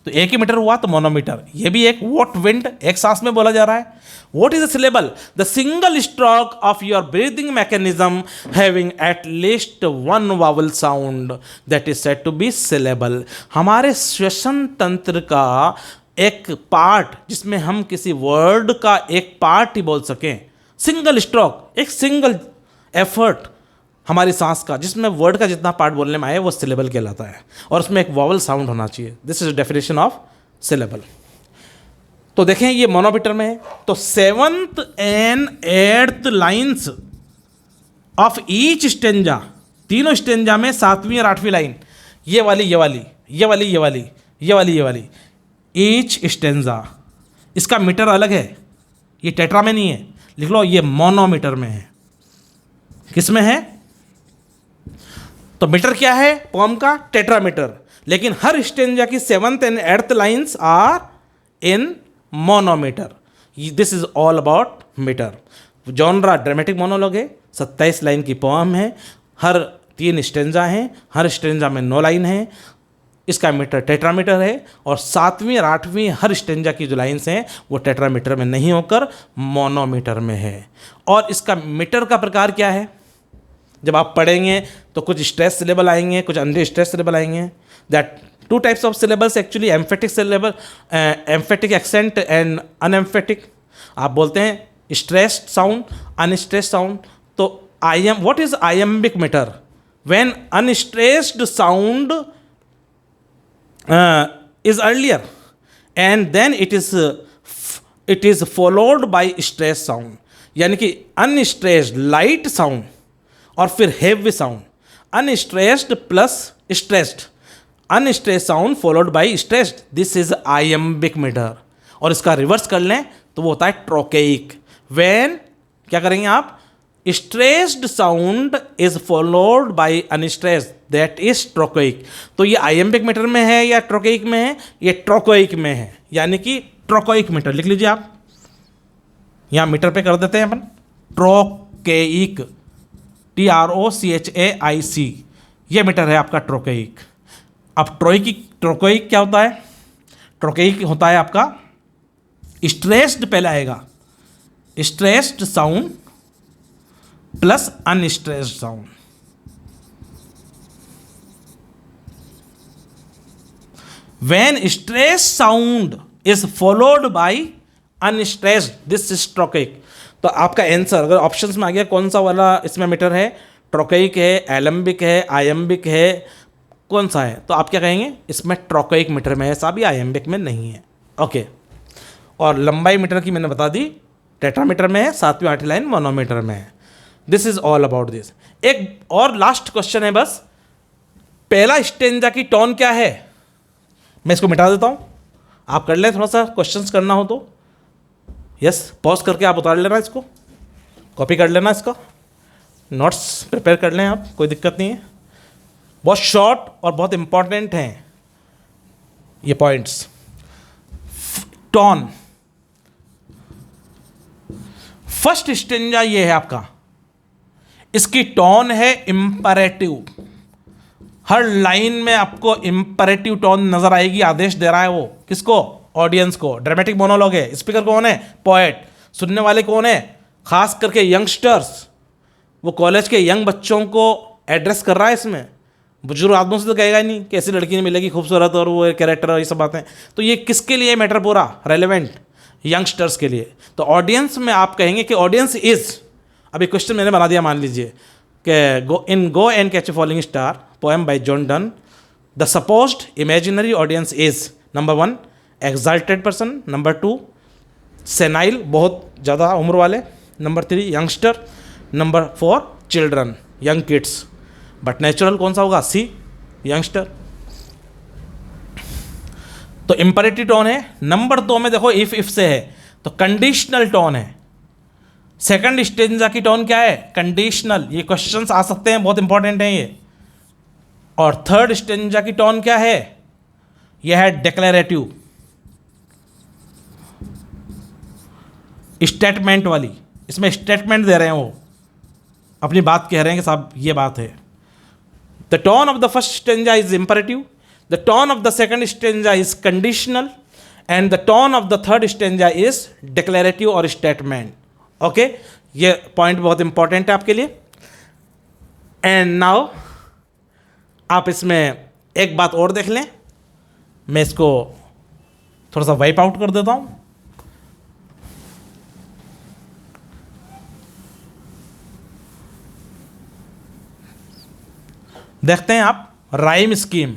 तो एक ही मीटर हुआ, तो मोनोमीटर. ये भी एक वॉट विंड, एक सांस में बोला जा रहा है. What is the syllable, the single stroke of your breathing mechanism having at least 1 vowel sound that is said to be syllable. हमारे श्वसन तंत्र का एक पार्ट, जिसमें हम किसी वर्ड का एक पार्ट ही बोल सकें. सिंगल स्ट्रोक, एक सिंगल एफर्ट हमारी सांस का, जिसमें वर्ड का जितना पार्ट बोलने में आए वो सिलेबल कहलाता है, और उसमें एक वॉवल साउंड होना चाहिए. This is definition of syllable. तो देखें ये मोनोमीटर में है, तो 7th and 8th lines of each stanza, तीनों स्टेंजा में 7वीं और 8वीं लाइन, ये वाली, ये वाली, ये वाली, ये वाली, ये वाली, ये वाली, ईच स्टेंजा, इसका मीटर अलग है. ये टेट्रा में नहीं है, लिख लो, ये मोनोमीटर में है। किस में है? तो मीटर क्या है पोम का? टेट्रामीटर। लेकिन हर स्टेंजा की 7th and 8th lines are in monometer. This is all about metre. Genre dramatic monologue है, 27 लाइन की पोम है, हर 3 स्टेंजा हैं, हर स्टेंजा में 9 लाइन है। इसका मीटर टेट्रामीटर है, और 7वीं और 8वीं हर स्टेंजा की जो लाइन्स हैं वो टेट्रामीटर में नहीं होकर मोनोमीटर में है। और इसका मीटर का प्रकार क्या है? जब आप पढ़ेंगे तो कुछ स्ट्रेस सिलेबल आएंगे, कुछ अनस्ट्रेस स्ट्रेस सिलेबल आएंगे। That 2 types of syllables actually, emphatic syllable, emphatic accent and unemphatic. आप बोलते हैं स्ट्रेस्ड साउंड, अनस्ट्रेस्ड साउंड। तो what is iambic metre? When unstressed sound is earlier and then it is followed by stressed sound, यानी कि unstressed light sound और फिर heavy sound, unstressed plus stressed, unstressed sound followed by stressed, this is iambic metre. और इसका reverse कर लें तो वो होता है ट्रोकेइक। व्हेन क्या करेंगे आप? Stressed sound is followed by unstressed, that is trochaic. तो ये आयम्बिक मीटर में है या ट्रोकोइक में है? ये ट्रोकोइक में है, यानी कि ट्रोकोइक मीटर। लिख लीजिए आप, यहां मीटर पे कर देते हैं अपन, ट्रोकेइक, TROCHAIC, ये मीटर है आपका ट्रोकोइक। अब ट्रोकोइक क्या होता है? ट्रोकोइक होता है आपका स्ट्रेस्ड, पहले आएगा stressed sound plus unstressed sound. When stressed sound is followed by unstressed, this is trochaic। तो आपका आंसर अगर ऑप्शंस में आ गया कौन सा वाला इसमें मीटर है? ट्रोकोइक है, एलम्बिक है, आयम्बिक है, कौन सा है? तो आप क्या कहेंगे? इसमें ट्रोकोइक मीटर में है, ऐसा भी आयम्बिक में नहीं है। ओके। और लंबाई मीटर की मैंने बता दी, टेट्रामीटर में है, 7वीं 8वीं लाइन मोनोमीटर में है। This is all about this. एक और लास्ट क्वेश्चन है बस, पहला स्टेंजा की टोन क्या है? मैं इसको मिटा देता हूं, आप कर लें, थोड़ा सा क्वेश्चंस करना हो तो। यस, पॉज करके आप उतार लेना, इसको कॉपी कर लेना, इसका नोट्स प्रिपेयर कर लें आप, कोई दिक्कत नहीं है। बहुत शॉर्ट और बहुत इंपॉर्टेंट हैं ये पॉइंट्स। टोन, फर्स्ट स्टेंजा ये है आपका, इसकी टोन है इंपरेटिव। हर लाइन में आपको इंपरेटिव टोन नजर आएगी, आदेश दे रहा है वो किसको? ऑडियंस को। ड्रामेटिक मोनोलॉग है, स्पीकर कौन है? पोएट। सुनने वाले कौन है? खास करके यंगस्टर्स, वो कॉलेज के यंग बच्चों को एड्रेस कर रहा है इसमें। बुजुर्ग आदमियों से तो कहेगा ही नहीं कि ऐसी लड़की नहीं मिलेगी खूबसूरत और वो कैरेक्टर और ये सब बातें। तो ये किसके लिए मैटर पूरा रेलेवेंट? यंगस्टर्स के लिए। तो ऑडियंस में आप कहेंगे कि ऑडियंस इज, अभी क्वेश्चन मैंने बना दिया, मान लीजिए कि गो and catch a falling star, poem by John Donne, the supposed imaginary audience is number 1 exalted person, number 2 senile, बहुत ज़्यादा उम्र वाले, number 3 youngster, number 4 children, young kids. But natural कौन सा होगा? सी, यंगस्टर। तो इंपरेटिव टोन है। नंबर 2 में देखो इफ से है तो कंडीशनल टोन है। सेकंड स्टेंजा की टोन क्या है? कंडीशनल। ये क्वेश्चंस आ सकते हैं, बहुत इंपॉर्टेंट है ये। और थर्ड स्टेंजा की टोन क्या है? यह है डिक्लेरेटिव, स्टेटमेंट वाली। इसमें स्टेटमेंट दे रहे हैं, वो अपनी बात कह रहे हैं कि साहब ये बात है। The tone of the first stanza is imperative, the tone of the second stanza is conditional, and the tone of the third stanza is declarative और स्टेटमेंट। ओके, ये पॉइंट बहुत इंपॉर्टेंट है आपके लिए। एंड नाउ आप इसमें एक बात और देख लें, मैं इसको थोड़ा सा वाइप आउट कर देता हूं। देखते हैं आप rhyme scheme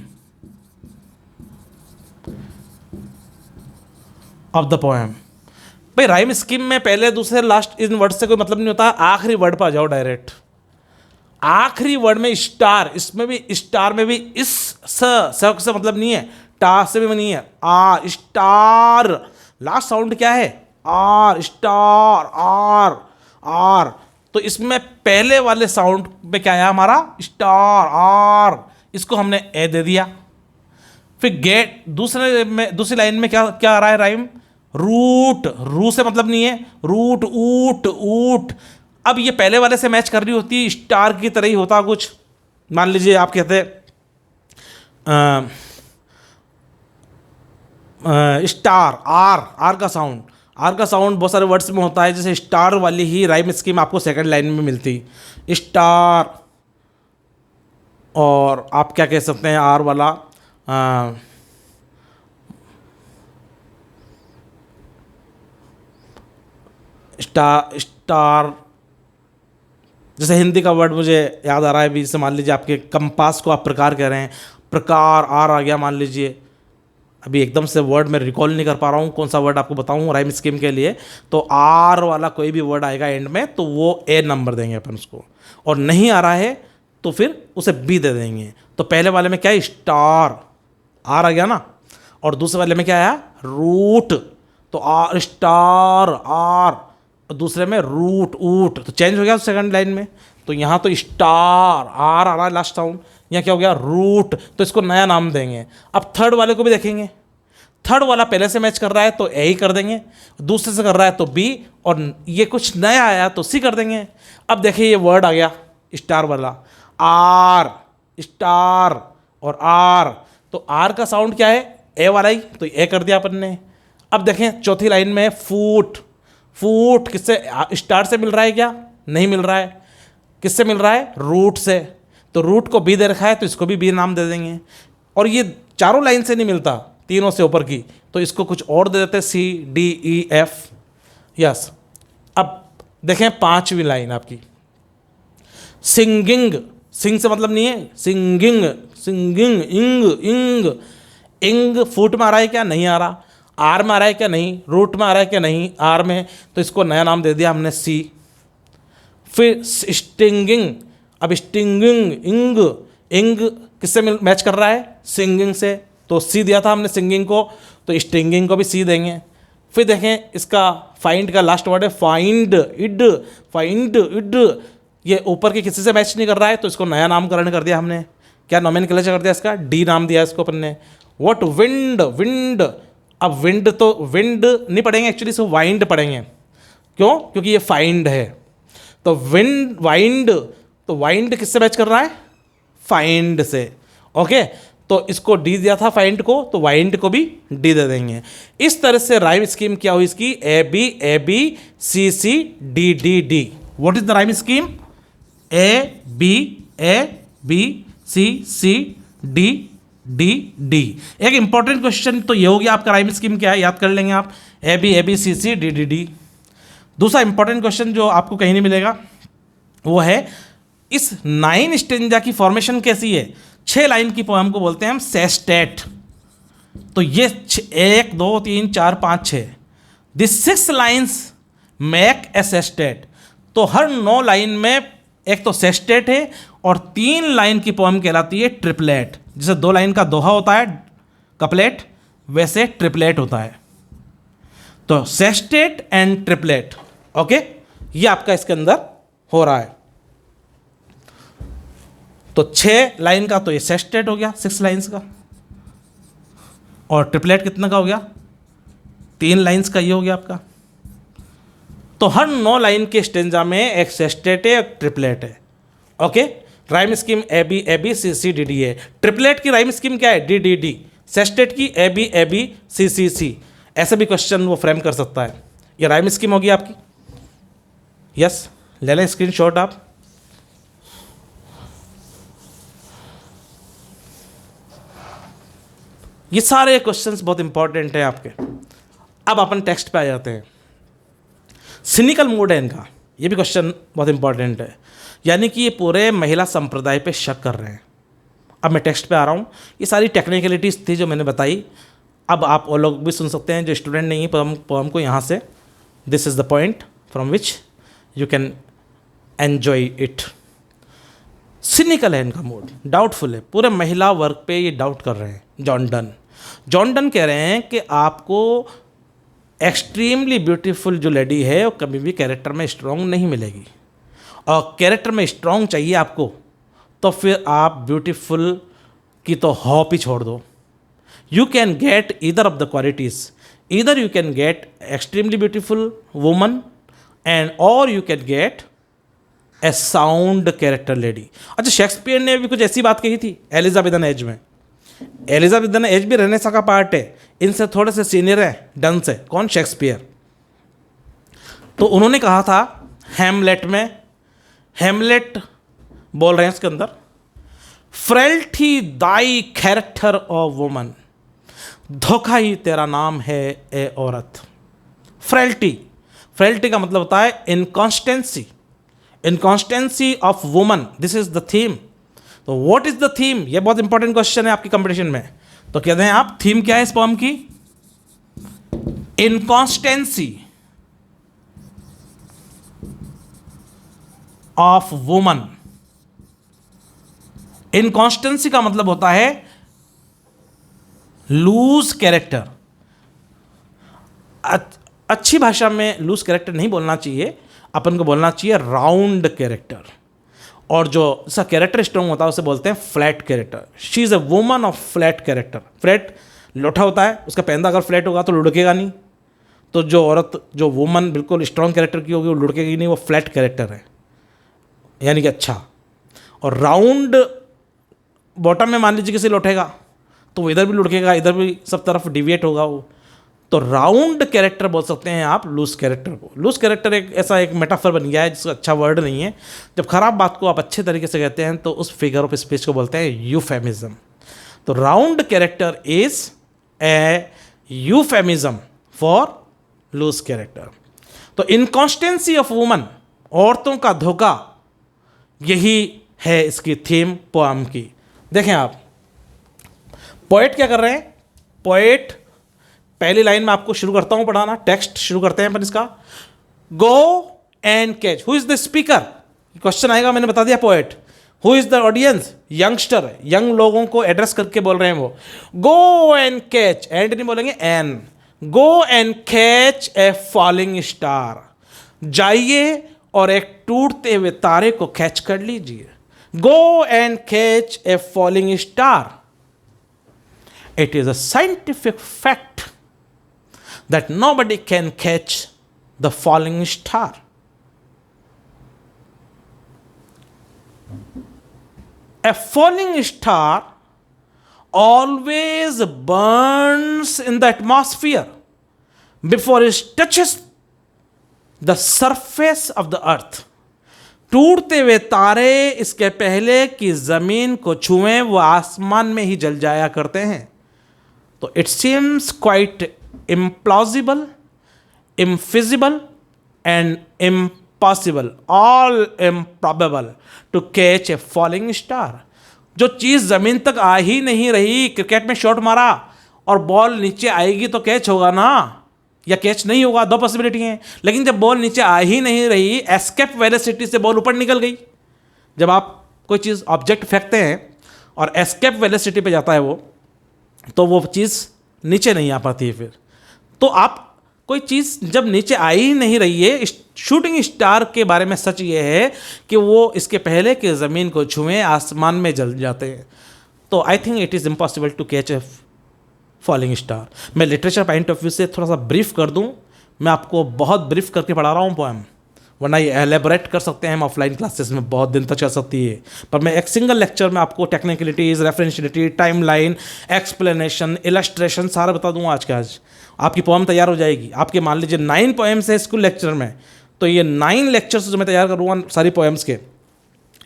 of the poem. भाई राइम स्कीम में पहले दूसरे लास्ट इन वर्ड से कोई मतलब नहीं होता, आखिरी वर्ड पर आ जाओ डायरेक्ट। आखिरी वर्ड में स्टार, इसमें भी स्टार में भी इस से मतलब नहीं है, टा से भी नहीं है, आ स्टार। लास्ट साउंड क्या है? R, star, R. आर। तो इसमें पहले वाले साउंड पे क्या आया हमारा स्टार आर, इसको हमने ए दे दिया। फिर गेट दूसरी लाइन में क्या क्या आ रहा है राइम, रूट, रू से मतलब नहीं है, रूट ऊट ऊट। अब ये पहले वाले से मैच कर रही होती, स्टार की तरह ही होता कुछ। मान लीजिए आप कहते स्टार, आर, आर का साउंड, आर का साउंड बहुत सारे वर्ड्स में होता है, जैसे स्टार वाली ही राइम स्कीम आपको सेकंड लाइन में मिलती, स्टार। और आप क्या कह सकते हैं आर वाला, स्टार स्टार। जैसे हिंदी का वर्ड मुझे याद आ रहा है अभी, जैसे मान लीजिए आपके कंपास को आप प्रकार कह रहे हैं, प्रकार आर आ गया मान लीजिए। अभी एकदम से वर्ड मैं रिकॉल नहीं कर पा रहा हूँ कौन सा वर्ड आपको बताऊँ राइम स्कीम के लिए। तो आर वाला कोई भी वर्ड आएगा एंड में तो वो ए नंबर देंगे अपन उसको, और नहीं आ रहा है तो फिर उसे बी दे देंगे। तो पहले वाले में क्या है स्टार, आर आ गया ना, और दूसरे वाले में क्या आया रूट, तो आर स्टार आर, और दूसरे में रूट ऊट, तो चेंज हो गया सेकंड लाइन में। तो यहाँ तो स्टार आर आ रहा है लास्ट साउंड, यहाँ क्या हो गया रूट, तो इसको नया नाम देंगे। अब थर्ड वाले को भी देखेंगे, थर्ड वाला पहले से मैच कर रहा है तो ए ही कर देंगे, दूसरे से कर रहा है तो बी, और ये कुछ नया आया तो सी कर देंगे। अब देखिए ये वर्ड आ गया स्टार वाला, आर स्टार और आर, तो आर का साउंड क्या है ए वाला ही, तो ए कर दिया अपन ने। अब देखें चौथी लाइन में फूट, फूट किससे, स्टार से मिल रहा है क्या, नहीं मिल रहा है, किससे मिल रहा है रूट से, तो रूट को बी दे रखा है तो इसको भी बी नाम दे देंगे। और ये चारों लाइन से नहीं मिलता, तीनों से ऊपर की, तो इसको कुछ और दे देते C D E F, yes. अब देखें पांचवी लाइन आपकी सिंगिंग, सिंग से मतलब नहीं है सिंगिंग, सिंगिंग इंग इंग, इंग फूट में आ रहा है क्या, नहीं आ रहा, आर में आ रहा है क्या, नहीं, रूट में आ रहा है क्या, नहीं, आर में, तो इसको नया नाम दे दिया हमने सी। फिर स्टिंगिंग, अब स्टिंगिंग इंग, इंग किससे मैच कर रहा है सिंगिंग से, तो सी दिया था हमने सिंगिंग को, तो स्टिंगिंग को भी सी देंगे। फिर देखें इसका फाइंड का लास्ट वर्ड है फाइंड इड, फाइंड इड, ये ऊपर के किसी से मैच नहीं कर रहा है तो इसको नया नामकरण कर दिया हमने, क्या नोमेनक्लेचर कर दिया इसका, डी नाम दिया इसको अपन ने। व्हाट विंड, विंड, अब विंड तो विंड नहीं पढ़ेंगे एक्चुअली, सो वाइंड पढ़ेंगे, क्यों, क्योंकि ये फाइंड है। तो विंड वाइंड, तो वाइंड किससे मैच कर रहा है फाइंड से, ओके। तो इसको डी दिया था फाइंड को, तो वाइंड को भी डी दे देंगे। इस तरह से राइम स्कीम क्या हुई इसकी, A B C C D D D. What is the rhyme scheme, A B C C D D D. एक इंपॉर्टेंट क्वेश्चन तो ये हो गया आपका राइम स्कीम क्या है, याद कर लेंगे आप, A B C C D D D. दूसरा इंपॉर्टेंट क्वेश्चन जो आपको कहीं नहीं मिलेगा वो है इस 9 स्टेंजा की फॉर्मेशन कैसी है। 6 लाइन की पोएम को बोलते हैं हम सेस्टेट। तो ये 1 2 3 4 5 6, this 6 lines make a sestet. तो हर 9 लाइन में एक तो सेस्टेट है और 3 लाइन की पोएम कहलाती है ट्रिपलेट। जैसे 2 लाइन का दोहा होता है कपलेट, वैसे ट्रिपलेट होता है। तो सेस्टेट एंड ट्रिपलेट, ओके, ये आपका इसके अंदर हो रहा है। तो 6 लाइन का तो ये सेस्टेट हो गया 6 लाइन्स का, और ट्रिपलेट कितना का हो गया 3 लाइन्स का, ये हो गया आपका। तो हर 9 लाइन के स्टेंजा में एक सेस्टेट है एक ट्रिपलेट है, okay. Rhyme scheme A B C C D D है। ट्रिपलेट की राइम स्कीम क्या है डी डी डी, सेस्टेट की ए बी सी सी सी। ऐसे भी क्वेश्चन वो फ्रेम कर सकता है। ये राइम स्कीम होगी आपकी, यस, ले लें स्क्रीनशॉट आप। ये सारे क्वेश्चंस बहुत इंपॉर्टेंट हैं आपके। अब अपन टेक्स्ट पे आ जाते हैं। सिनिकल मूड है इनका, ये भी क्वेश्चन बहुत इंपॉर्टेंट है, यानी कि ये पूरे महिला संप्रदाय पे शक कर रहे हैं। अब मैं टेक्स्ट पे आ रहा हूँ। ये सारी टेक्निकलिटीज़ थी जो मैंने बताई। अब आप वो लोग भी सुन सकते हैं जो स्टूडेंट नहीं है पोएम को यहाँ से। This is the point from which you can enjoy it. Cynical है इनका मूड, डाउटफुल है, पूरे महिला वर्ग पे ये डाउट कर रहे हैं। जॉन डन कह रहे हैं कि आपको एक्सट्रीमली ब्यूटीफुल जो लेडी है वो कभी भी कैरेक्टर में स्ट्रॉन्ग नहीं मिलेगी, और कैरेक्टर में स्ट्रॉन्ग चाहिए आपको तो फिर आप ब्यूटीफुल की तो हॉप ही छोड़ दो. You can get either of the qualities, either you can get extremely beautiful woman and और you can get a sound character lady. अच्छा, शेक्सपियर ने भी कुछ ऐसी बात कही थी एलिजाबेथन एज में. एलिजाबेथन एज भी रहने का पार्ट है, इनसे थोड़े से सीनियर है डन से. कौन? शेक्सपियर. तो उन्होंने कहा था हैमलेट में, हैमलेट बोल रहे हैं इसके अंदर, frailty Dai character of woman, धोखा ही तेरा नाम है ए औरत. फ्रेल्टी, फ्रेल्टी का मतलब होता है inconstancy, inconstancy of woman. This is the theme. तो व्हाट इज द थीम? ये बहुत इंपॉर्टेंट क्वेश्चन है आपकी कंपटीशन में. तो कहते हैं आप थीम क्या है इस पोएम की? इनकॉन्स्टेंसी ऑफ वुमन. इनकॉन्स्टेंसी का मतलब होता है लूज कैरेक्टर. अच्छी भाषा में लूज कैरेक्टर नहीं बोलना चाहिए, अपन को बोलना चाहिए राउंड कैरेक्टर. और जो इसका कैरेक्टर स्ट्रॉन्ग होता है उसे बोलते हैं flat character. She is a woman of flat character. Flat लोठा होता है, उसका पैंदा अगर फ्लैट होगा तो लुढ़केगा नहीं. तो जो औरत, जो वुमन बिल्कुल स्ट्रॉन्ग कैरेक्टर की होगी वो लुढ़केगी नहीं, वो फ्लैट कैरेक्टर है, यानी कि अच्छा. और राउंड बॉटम में मान लीजिए किसी लौटेगा तो वो इधर भी लुढ़केगा, इधर भी सब तरफ डिविएट होगा वो. तो राउंड कैरेक्टर बोल सकते हैं आप लूज कैरेक्टर को. लूज कैरेक्टर एक ऐसा एक मेटाफर बन गया है जिसका अच्छा वर्ड नहीं है. जब खराब बात को आप अच्छे तरीके से कहते हैं तो उस फिगर ऑफ स्पीच को बोलते हैं यूफेमिज्म. तो round character is a euphemism for loose character. तो इनकॉन्स्टेंसी ऑफ वुमन, औरतों का धोखा, यही है इसकी थीम पोएम की. देखें आप, पोएट क्या कर रहे हैं? पोएट पहली लाइन में आपको शुरू करता हूं पढ़ाना, टेक्स्ट शुरू करते हैं अपन इसका. गो and catch. Who is the speaker? Question आएगा, मैंने बता दिया poet. Who is the audience? Youngster, young लोगों को एड्रेस करके बोल रहे हैं वो. गो एंड कैच, एंड नहीं बोलेंगे an. Go and catch a falling star. जाइए और एक टूटते हुए तारे को कैच कर लीजिए. गो and catch a falling star. It is a scientific fact that nobody can catch the falling star. A falling star always burns in the atmosphere before it touches the surface of the earth. टूटते हुए तारे इसके पहले कि जमीन को छुएं वो आसमान में ही जल जाया करते हैं. तो it seems quite implausible, infeasible and impossible, all improbable to catch a falling star. जो चीज़ ज़मीन तक आ ही नहीं रही, क्रिकेट में शॉट मारा और बॉल नीचे आएगी तो कैच होगा ना, या कैच नहीं होगा, दो पॉसिबिलिटी हैं. लेकिन जब बॉल नीचे आ ही नहीं रही, एस्केप वेलोसिटी से बॉल ऊपर निकल गई. जब आप कोई चीज़ ऑब्जेक्ट फेंकते हैं और एस्केप वेलोसिटी पे जाता है वो, तो वो चीज़ नीचे नहीं आ पाती है. फिर तो आप कोई चीज़ जब नीचे आ ही नहीं रही है, शूटिंग स्टार के बारे में सच ये है कि वो इसके पहले कि ज़मीन को छुएं आसमान में जल जाते हैं. तो I think it is impossible to catch a falling star. मैं लिटरेचर पॉइंट ऑफ व्यू से थोड़ा सा ब्रीफ कर दूं. मैं आपको बहुत ब्रीफ करके पढ़ा रहा हूँ पोएम, वरना ये एलेबोरेट कर सकते हैं हम ऑफलाइन क्लासेस में, बहुत दिन तक चल सकती है. पर मैं एक सिंगल लेक्चर में आपको टेक्निकलिटीज़, रेफरेंशियलिटी, टाइमलाइन, एक्सप्लेनेशन, इलस्ट्रेशन सारा बता दूंगा. आज के आज आपकी पोएम तैयार हो जाएगी. आपके मान लीजिए 9 पोएम्स है स्कूल लेक्चर में, तो ये 9 लेक्चर्स जो मैं तैयार करूँगा सारी पोएम्स के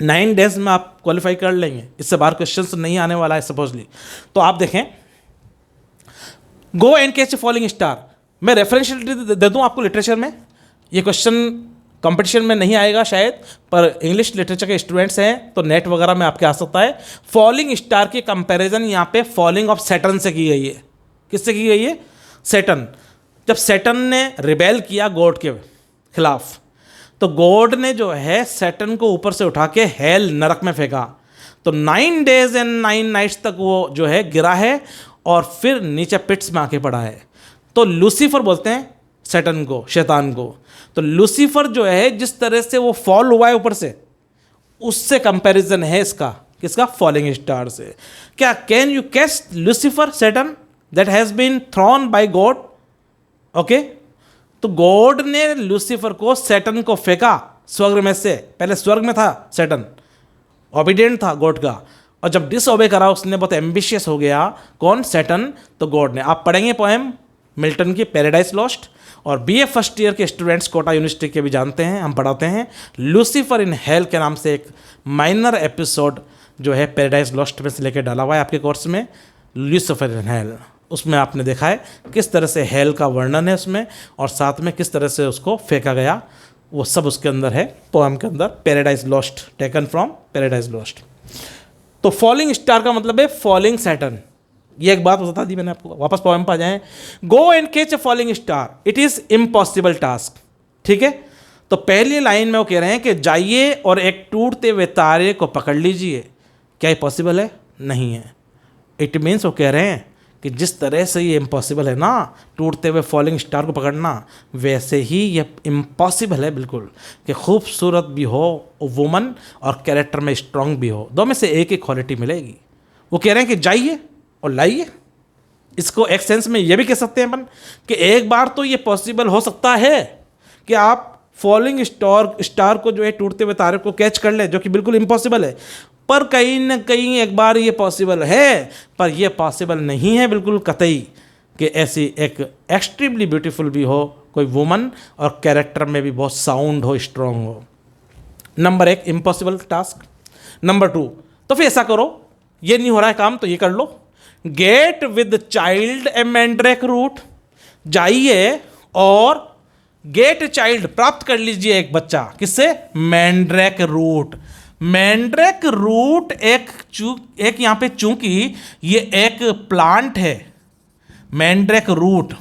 9 डेज में आप क्वालिफाई कर लेंगे. इससे बाहर क्वेश्चन नहीं आने वाला है सपोजली. तो आप देखें, गो and catch a falling star. मैं रेफरेंशियलिटी दे दूँ आपको लिटरेचर में. ये क्वेश्चन कंपटीशन में नहीं आएगा शायद, पर इंग्लिश लिटरेचर के स्टूडेंट्स हैं तो नेट वगैरह में आपके आ सकता है. फॉलिंग स्टार की कंपैरिजन यहाँ पे फॉलिंग ऑफ सैटर्न से की गई है. किससे की गई है? सैटर्न. जब सैटर्न ने रिबेल किया गॉड के खिलाफ, तो गॉड ने जो है सैटर्न को ऊपर से उठा के हेल, नरक में फेंका. तो 9 डेज एंड 9 नाइट्स तक वो जो है गिरा है और फिर नीचे पिट्स में आके पड़ा है. तो लूसीफर बोलते हैं सैटर्न को, शैतान को। तो लूसीफर जो है जिस तरह से वो फॉल हुआ है ऊपर से, उससे कंपैरिजन है इसका, किसका? फॉलिंग स्टार से। क्या can you catch Lucifer Saturn that has been thrown by God? Okay, तो गॉड ने लूसीफर को, सैटर्न को फेंका स्वर्ग में से। पहले स्वर्ग में था सैटर्न, ओबीडिएंट था गॉड का, और जब डिसओबे करा उसने, बहुत एम्बिशियस हो गया, कौन? सैटर्न, तो गॉड ने। आप पढ़ेंगे पोएम मिल्टन की पैराडाइज लॉस्ट, और बीए फर्स्ट ईयर के स्टूडेंट्स कोटा यूनिवर्सिटी के भी जानते हैं, हम पढ़ाते हैं। लूसीफर इन हेल के नाम से एक माइनर एपिसोड जो है पैराडाइज लॉस्ट में से लेकर डाला हुआ है आपके कोर्स में, लूसीफर इन हेल। उसमें आपने देखा है किस तरह से हेल का वर्णन है उसमें, और साथ में किस तरह से उसको फेंका गया, वो सब उसके अंदर है पोएम के अंदर। Paradise lost, taken from paradise lost. तो फॉलिंग स्टार का मतलब है फॉलिंग सैटर्न। ये एक बात बता दी मैंने आपको। वापस पोएम पर आ जाएं। गो and catch a falling star, it is impossible task. ठीक है, तो पहली लाइन में वो कह रहे हैं कि जाइए और एक टूटते हुए तारे को पकड़ लीजिए। क्या ये पॉसिबल है? नहीं है। इट मीन्स वो कह रहे हैं कि जिस तरह से ये इम्पॉसिबल है ना टूटते हुए फॉलिंग स्टार को पकड़ना, वैसे ही ये इम्पॉसिबल है बिल्कुल कि खूबसूरत भी हो वुमन और कैरेक्टर में स्ट्रांग भी हो, दो में से एक ही क्वालिटी मिलेगी। वो कह रहे हैं कि जाइए और लाइए। इसको एक सेंस में ये भी कह सकते हैं अपन कि एक बार तो ये पॉसिबल हो सकता है कि आप फॉलिंग स्टार को जो है टूटते हुए तारे को कैच कर ले, जो कि बिल्कुल इम्पॉसिबल है। पर कहीं ना कहीं एक बार ये पॉसिबल है, पर ये पॉसिबल नहीं है बिल्कुल कतई कि ऐसी एक एक्सट्रीमली ब्यूटीफुल भी हो कोई वुमन और कैरेक्टर में भी बहुत साउंड हो, स्ट्रांग हो। नंबर एक, इम्पॉसिबल टास्क। नंबर टू, तो फिर ऐसा करो, ये नहीं हो रहा है काम तो ये कर लो। Get with child a mandrake root, जाइए और गेट चाइल्ड, प्राप्त कर लीजिए एक बच्चा। किससे? Mandrake root. मैंड्रेक रूट एक यहां पे, चूंकि ये एक प्लांट है मैंड्रेक रूट,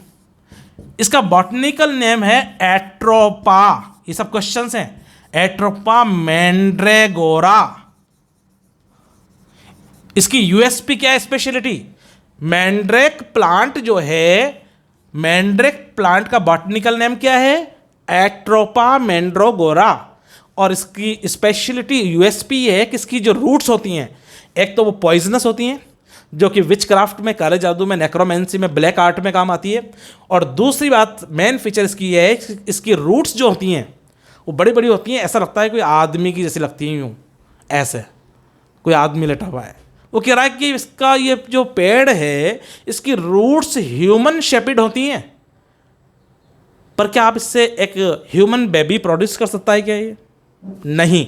इसका बॉटनिकल नेम है एट्रोपा। ये सब क्वेश्चंस हैं। एट्रोपा मैंड्रेगोरा। इसकी यूएसपी क्या है, स्पेशलिटी? मैंड्रेक प्लांट जो है, मैंड्रेक प्लांट का बॉटनिकल नेम क्या है? एट्रोपा मैंड्रोगोरा। और इसकी स्पेशलिटी, यूएसपी ये है कि इसकी जो रूट्स होती हैं, एक तो वो पॉइजनस होती हैं, जो कि विच क्राफ्ट में, काले जादू में, नेक्रोमेंसी में, ब्लैक आर्ट में काम आती है। और दूसरी बात, मेन फीचर इसकी है, इसकी रूट्स जो होती हैं वो बड़ी बड़ी होती हैं, ऐसा लगता है कोई आदमी की जैसी लगती हैं, यूँ ऐसे कोई आदमी लेटा हुआ है। वो कह रहा है कि इसका ये जो पेड़ है, इसकी रूट्स ह्यूमन शेपिड होती हैं। पर क्या आप इससे एक ह्यूमन बेबी प्रोड्यूस कर सकता है क्या ये? नहीं।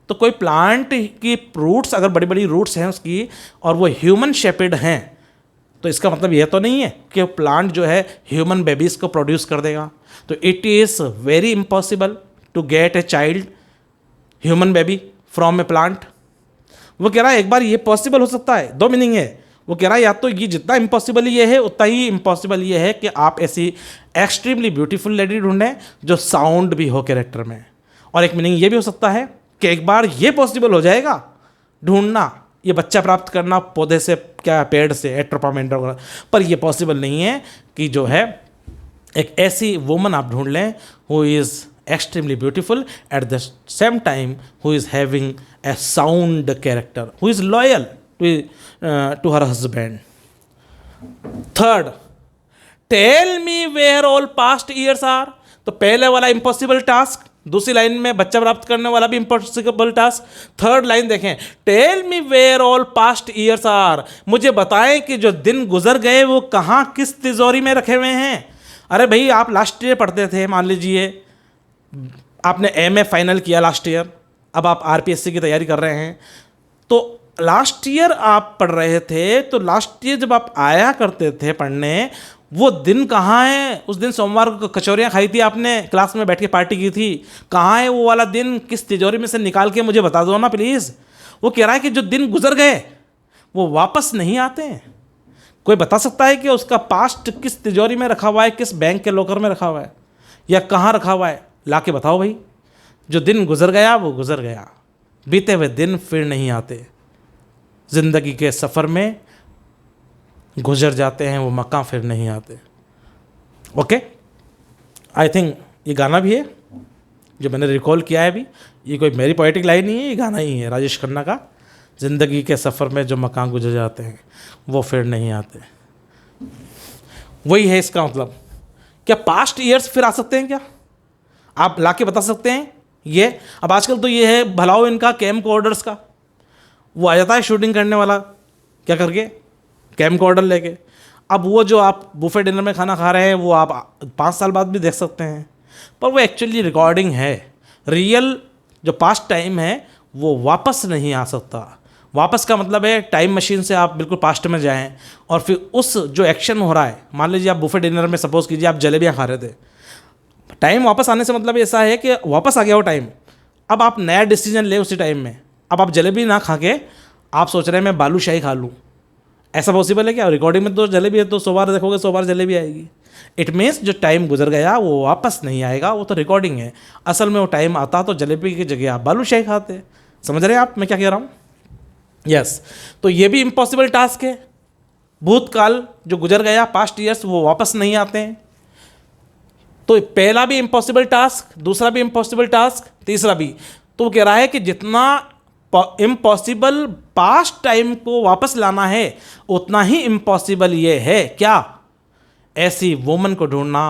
तो कोई प्लांट की रूट्स, अगर बड़ी बड़ी रूट्स हैं उसकी और वो ह्यूमन शेपिड हैं, तो इसका मतलब ये तो नहीं है कि प्लांट जो है ह्यूमन बेबीज को प्रोड्यूस कर देगा। तो it is very impossible to get a child human baby from a plant. वो कह रहा है एक बार ये पॉसिबल हो सकता है, दो मीनिंग है। वो कह रहा है या तो ये जितना इम्पॉसिबल ये है, उतना ही इम्पॉसिबल ये है कि आप ऐसी एक्सट्रीमली ब्यूटीफुल लेडी ढूंढें जो साउंड भी हो कैरेक्टर में। और एक मीनिंग ये भी हो सकता है कि एक बार ये पॉसिबल हो जाएगा ढूंढना, ये बच्चा प्राप्त करना पौधे से, क्या पेड़ से, एट्रोपा मैंड्रोगोरा, पर ये पॉसिबल नहीं है कि जो है एक ऐसी वुमन आप ढूंढ लें who is extremely beautiful at the same time who is having a sound character, who is loyal to her husband. Third, tell me where all past years are. तो पहले वाला impossible task, दूसरी line में बच्चा प्राप्त करने वाला भी impossible task। थर्ड लाइन देखें, tell me where all past years are, मुझे बताएं कि जो दिन गुजर गए वो कहाँ, किस तिजोरी में रखे हुए हैं। अरे भाई, आप लास्ट ईयर पढ़ते थे, मान लीजिए आपने एमए फाइनल किया लास्ट ईयर, अब आप आरपीएससी की तैयारी कर रहे हैं, तो लास्ट ईयर आप पढ़ रहे थे, तो लास्ट ईयर जब आप आया करते थे पढ़ने, वो दिन कहाँ है? उस दिन सोमवार को कचौरियाँ खाई थी आपने, क्लास में बैठ के पार्टी की थी, कहाँ है वो वाला दिन? किस तिजोरी में से निकाल के मुझे बता दो ना प्लीज़। वो कह रहा है कि जो दिन गुजर गए वो वापस नहीं आते हैं। कोई बता सकता है कि उसका पास्ट किस तिजोरी में रखा हुआ है, किस बैंक के लॉकर में रखा हुआ है, या कहाँ रखा हुआ है? ला के बताओ भाई। जो दिन गुजर गया वो गुजर गया, बीते हुए दिन फिर नहीं आते। ज़िंदगी के सफ़र में गुजर जाते हैं वो मकां, फिर नहीं आते। ओके, आई थिंक ये गाना भी है जो मैंने रिकॉल किया है अभी, ये कोई मेरी पोएटिक लाइन नहीं है, ये गाना ही है राजेश खन्ना का, ज़िंदगी के सफ़र में जो मकान गुजर जाते हैं वो फिर नहीं आते। वही है इसका मतलब। क्या पास्ट ईयर्स फिर आ सकते हैं क्या? आप ला के बता सकते हैं ये? अब आजकल तो ये है भलाओ इनका कैम कोऑर्डर्स का, वो आ जाता है शूटिंग करने वाला क्या करके, कैम कोऑर्डर लेके। अब वो जो आप बुफे डिनर में खाना खा रहे हैं वो आप 5 साल बाद भी देख सकते हैं, पर वो एक्चुअली रिकॉर्डिंग है। रियल जो पास्ट टाइम है वो वापस नहीं आ सकता। वापस का मतलब है टाइम मशीन से आप बिल्कुल पास्ट में जाएं और फिर उस जो एक्शन हो रहा है, मान लीजिए आप बुफे डिनर में सपोज कीजिए आप जलेबियाँ खा रहे थे, टाइम वापस आने से मतलब ऐसा है कि वापस आ गया वो टाइम। अब आप नया डिसीजन ले उसी टाइम में, अब आप जलेबी ना खा के आप सोच रहे हैं मैं बालूशाही खा लूँ, ऐसा पॉसिबल है क्या? रिकॉर्डिंग में तो जलेबी है, तो 100 बार देखोगे 100 बार जलेबी आएगी। इट मीन्स जो टाइम गुजर गया वो वापस नहीं आएगा, वो तो रिकॉर्डिंग है। असल में वो टाइम आता तो जलेबी की जगह आप बालूशाही खाते। समझ रहे हैं आप मैं क्या कह रहा हूँ? यस। तो ये भी इम्पॉसिबल टास्क है। भूतकाल जो गुजर गया, पास्ट ईयर्स, वो वापस नहीं आते हैं। तो पहला भी इम्पॉसिबल टास्क, दूसरा भी इम्पॉसिबल टास्क, तीसरा भी। तो वो कह रहा है कि जितना इम्पॉसिबल पास्ट टाइम को वापस लाना है उतना ही इम्पॉसिबल ये है क्या? ऐसी वुमन को ढूंढना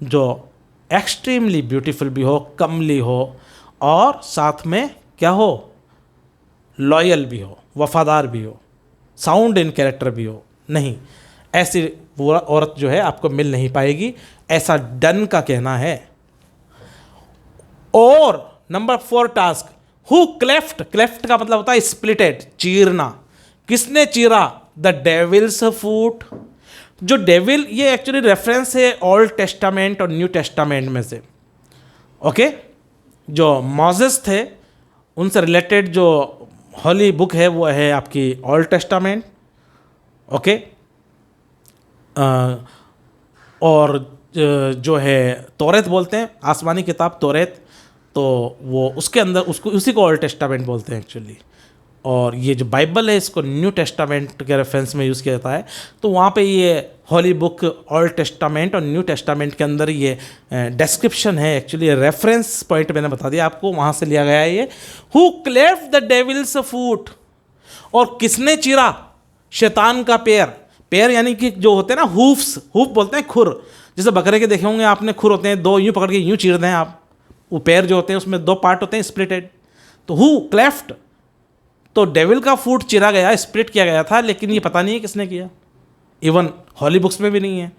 जो एक्सट्रीमली ब्यूटीफुल भी हो, कमली हो और साथ में क्या हो, लॉयल भी हो, वफादार भी हो, साउंड इन कैरेक्टर भी हो। नहीं, ऐसी औरत जो है आपको मिल नहीं पाएगी, ऐसा डन का कहना है। और number 4 task, who cleft, cleft का मतलब होता है स्प्लिटेड, चीरना। किसने चीरा? द डेविल्स फूट। जो डेविल, ये एक्चुअली रेफरेंस है ओल्ड टेस्टामेंट और न्यू टेस्टामेंट में से। ओके, जो मॉसेस थे उनसे रिलेटेड जो हॉली बुक है वो है आपकी ओल्ड टेस्टामेंट। ओके, और जो है तौरेत बोलते हैं, आसमानी किताब तौरेत, तो वो उसके अंदर उसको उसी को ओल्ड टेस्टामेंट बोलते हैं एक्चुअली। और ये जो बाइबल है इसको न्यू टेस्टामेंट के रेफरेंस में यूज़ किया जाता है। तो वहाँ पे ये हॉली बुक ओल्ड टेस्टामेंट और न्यू टेस्टामेंट के अंदर ये डिस्क्रिप्शन है, एक्चुअली रेफरेंस पॉइंट मैंने बता दिया आपको, वहाँ से लिया गया है ये। हु क्लेफ्ट द डेविल्स फूट, और किसने चीरा शैतान का पैर। पैर यानी कि जो होते हैं ना हूफ्स, हूफ बोलते हैं खुर, जैसे बकरे के देखे होंगे आपने, खुर होते हैं दो, यूँ पकड़ के यूँ चीरते हैं आप, वो पैर जो होते हैं उसमें 2 पार्ट होते हैं स्प्लिटेड। तो हु क्लेफ्ट, तो डेविल का फूट चिरा गया, स्प्लिट किया गया था, लेकिन ये पता नहीं है किसने किया, इवन हॉली बुक्स में भी नहीं है।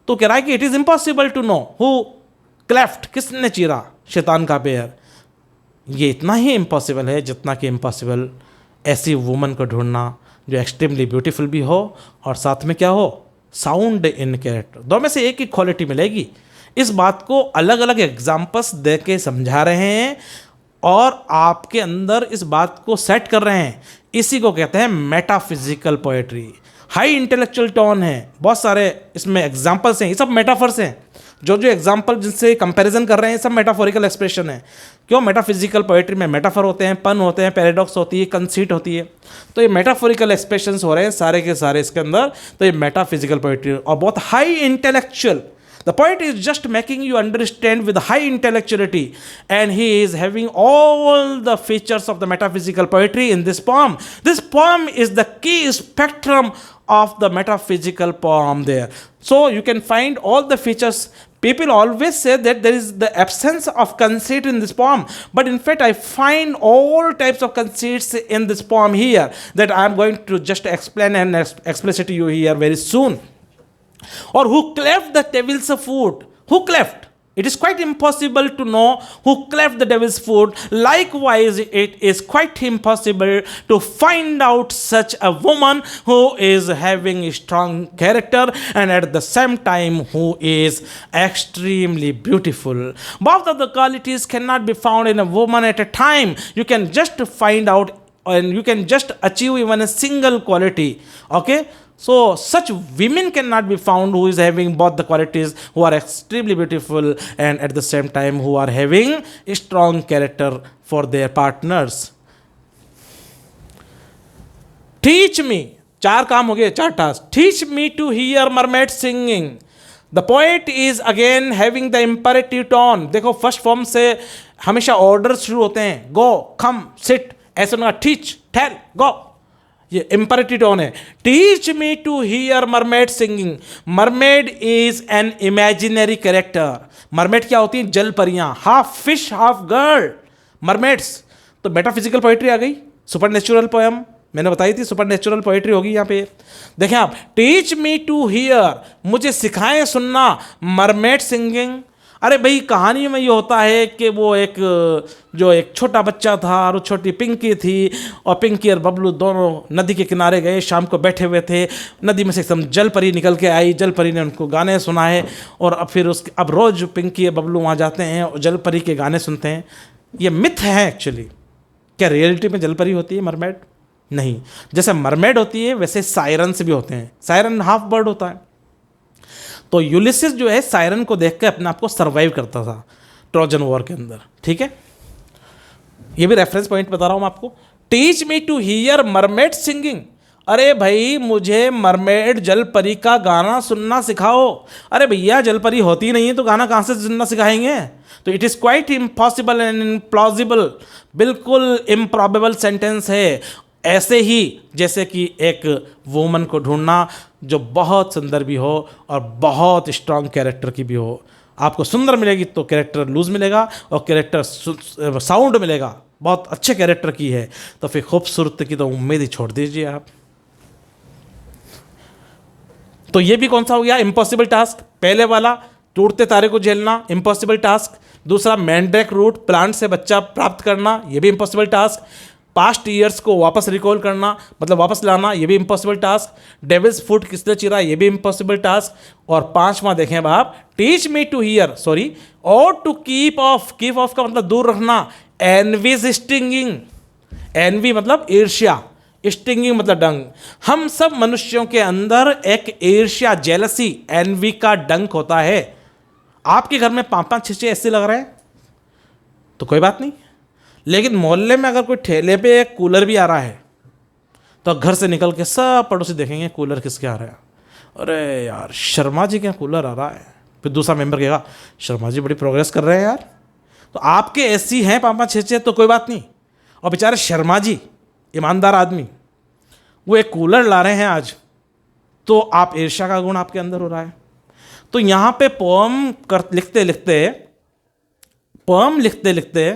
तो कह रहा है कि it is impossible to know who cleft, किसने चीरा शैतान का पैर। ये इतना ही इम्पॉसिबल है जितना कि इम्पॉसिबल ऐसी वुमन को ढूंढना जो एक्सट्रीमली ब्यूटीफुल भी हो और साथ में क्या हो, साउंड इन कैरेक्टर। दो में से एक ही क्वालिटी मिलेगी। इस बात को अलग अलग एग्जाम्पल्स दे के समझा रहे हैं और आपके अंदर इस बात को सेट कर रहे हैं। इसी को कहते हैं metaphysical poetry. High intellectual tone है, बहुत सारे इसमें एग्जाम्पल्स हैं, ये सब मेटाफर्स हैं। जो जो एग्जाम्पल जिनसे कंपैरिजन कर रहे हैं सब मेटाफोरिकल एक्सप्रेशन है। क्यों? मेटाफिजिकल पोएट्री में मेटाफर होते हैं, पन होते हैं, पैराडॉक्स होती है, कंसीट होती है। तो ये मेटाफोरिकल एक्सप्रेशंस हो रहे हैं सारे के सारे इसके अंदर। तो ये मेटाफिजिकल पोएट्री और बहुत high intellectual. The poet is just making you understand with high intellectuality, and he is having all the features of the metaphysical poetry in this poem. This poem is the key spectrum of the metaphysical poem there. So you can find all the features. People always say that there is the absence of conceit in this poem, but in fact I find all types of conceits in this poem here that I am going to just explain and explicit to you here very soon. Or who cleft the devil's foot? Who cleft? It is quite impossible to know who cleft the devil's foot. Likewise, it is quite impossible to find out such a woman who is having a strong character and at the same time who is extremely beautiful. Both of the qualities cannot be found in a woman at a time. You can just find out and you can just achieve even a single quality. Okay? So such women cannot be found who is having both the qualities, who are extremely beautiful and at the same time who are having a strong character for their partners. Teach me, 4 काम हो गए, 4 task. Teach me to hear mermaid singing. The poet is again having the imperative tone. देखो first form से हमेशा order शुरू होते हैं, गो, कम, seat, ऐसे उनका टीच, ठहर, गो, ये इंपरेटिव टोन है। Teach me to hear mermaid singing. Mermaid is an imaginary character. Mermaid क्या होती हैं? जल परियां, half fish half girl, mermaids. तो मेटाफिजिकल पोएट्री आ गई, सुपर नेचुरल पोएम मैंने बताई थी, सुपर नेचुरल पोएट्री होगी यहाँ पे। देखें आप, टीच मी टू हियर, मुझे सिखाएं सुनना, मरमेड सिंगिंग। अरे भाई कहानी में ये होता है कि वो एक जो एक छोटा बच्चा था और वो छोटी पिंकी थी, और पिंकी और बबलू दोनों नदी के किनारे गए, शाम को बैठे हुए थे, नदी में से एकदम जल परी निकल के आई, जल परी ने उनको गाने सुनाए, और अब फिर उसके अब रोज़ पिंकी और बबलू वहाँ जाते हैं और जल परी के गाने सुनते हैं। ये मिथ है एक्चुअली। क्या रियलिटी में जल परी होती है मरमेड? नहीं। जैसे मरमेड होती है वैसे सायरन्स भी होते हैं। सायरन हाफ बर्ड होता है। तो यूलिसिस जो है सायरन को देख के अपने आप को सर्वाइव करता था ट्रोजन वॉर के अंदर, ठीक है। ये भी रेफरेंस पॉइंट बता रहा हूं मैं आपको। Teach me to hear mermaid singing. अरे भाई मुझे मरमेड जल परी का गाना सुनना सिखाओ। अरे भैया जल परी होती नहीं है तो गाना कहाँ से सुनना सिखाएंगे? तो it is quite impossible and implausible, बिल्कुल इम्प्रॉबेबल सेंटेंस है। ऐसे ही जैसे कि एक वुमन को ढूंढना जो बहुत सुंदर भी हो और बहुत स्ट्रांग कैरेक्टर की भी हो। आपको सुंदर मिलेगी तो कैरेक्टर लूज मिलेगा, और कैरेक्टर साउंड मिलेगा बहुत अच्छे कैरेक्टर की है तो फिर खूबसूरत की तो उम्मीद ही छोड़ दीजिए आप। तो ये भी कौन सा हो गया? Impossible task. पहले वाला टूटते तारे को झेलना, इम्पॉसिबल टास्क। दूसरा मैंड्रेक रूट, प्लांट से बच्चा प्राप्त करना, ये भी इम्पॉसिबल टास्क। पास्ट ईयर्स को वापस रिकॉल करना, मतलब वापस लाना, ये भी इम्पॉसिबल टास्क। डेविल्स फुट किसने चीरा, ये भी इम्पॉसिबल टास्क। और पांचवा देखें अब आप, teach me to hear, sorry, और to keep off. Keep off का मतलब दूर रखना। एनवीज स्टिंगिंग, एनवी मतलब ईर्ष्या, स्टिंगिंग मतलब डंक। हम सब मनुष्यों के अंदर एक ईर्ष्या, जेलसी, एनवी का डंक होता है। आपके घर में 5-5 6-6 ऐसे लग रहे हैं तो कोई बात नहीं, लेकिन मोहल्ले में अगर कोई ठेले पे एक कूलर भी आ रहा है तो घर से निकल के सब पड़ोसी देखेंगे कूलर किसके आ रहा है। अरे यार शर्मा जी के कूलर आ रहा है। फिर दूसरा मेंबर कहेगा शर्मा जी बड़ी प्रोग्रेस कर रहे हैं यार। तो आपके ऐसी हैं 5-5 6-6 तो कोई बात नहीं, और बेचारे शर्मा जी ईमानदार आदमी वो एक कूलर ला रहे हैं आज, तो आप ईर्ष्या का गुण आपके अंदर हो रहा है। तो यहाँ पे पोम लिखते लिखते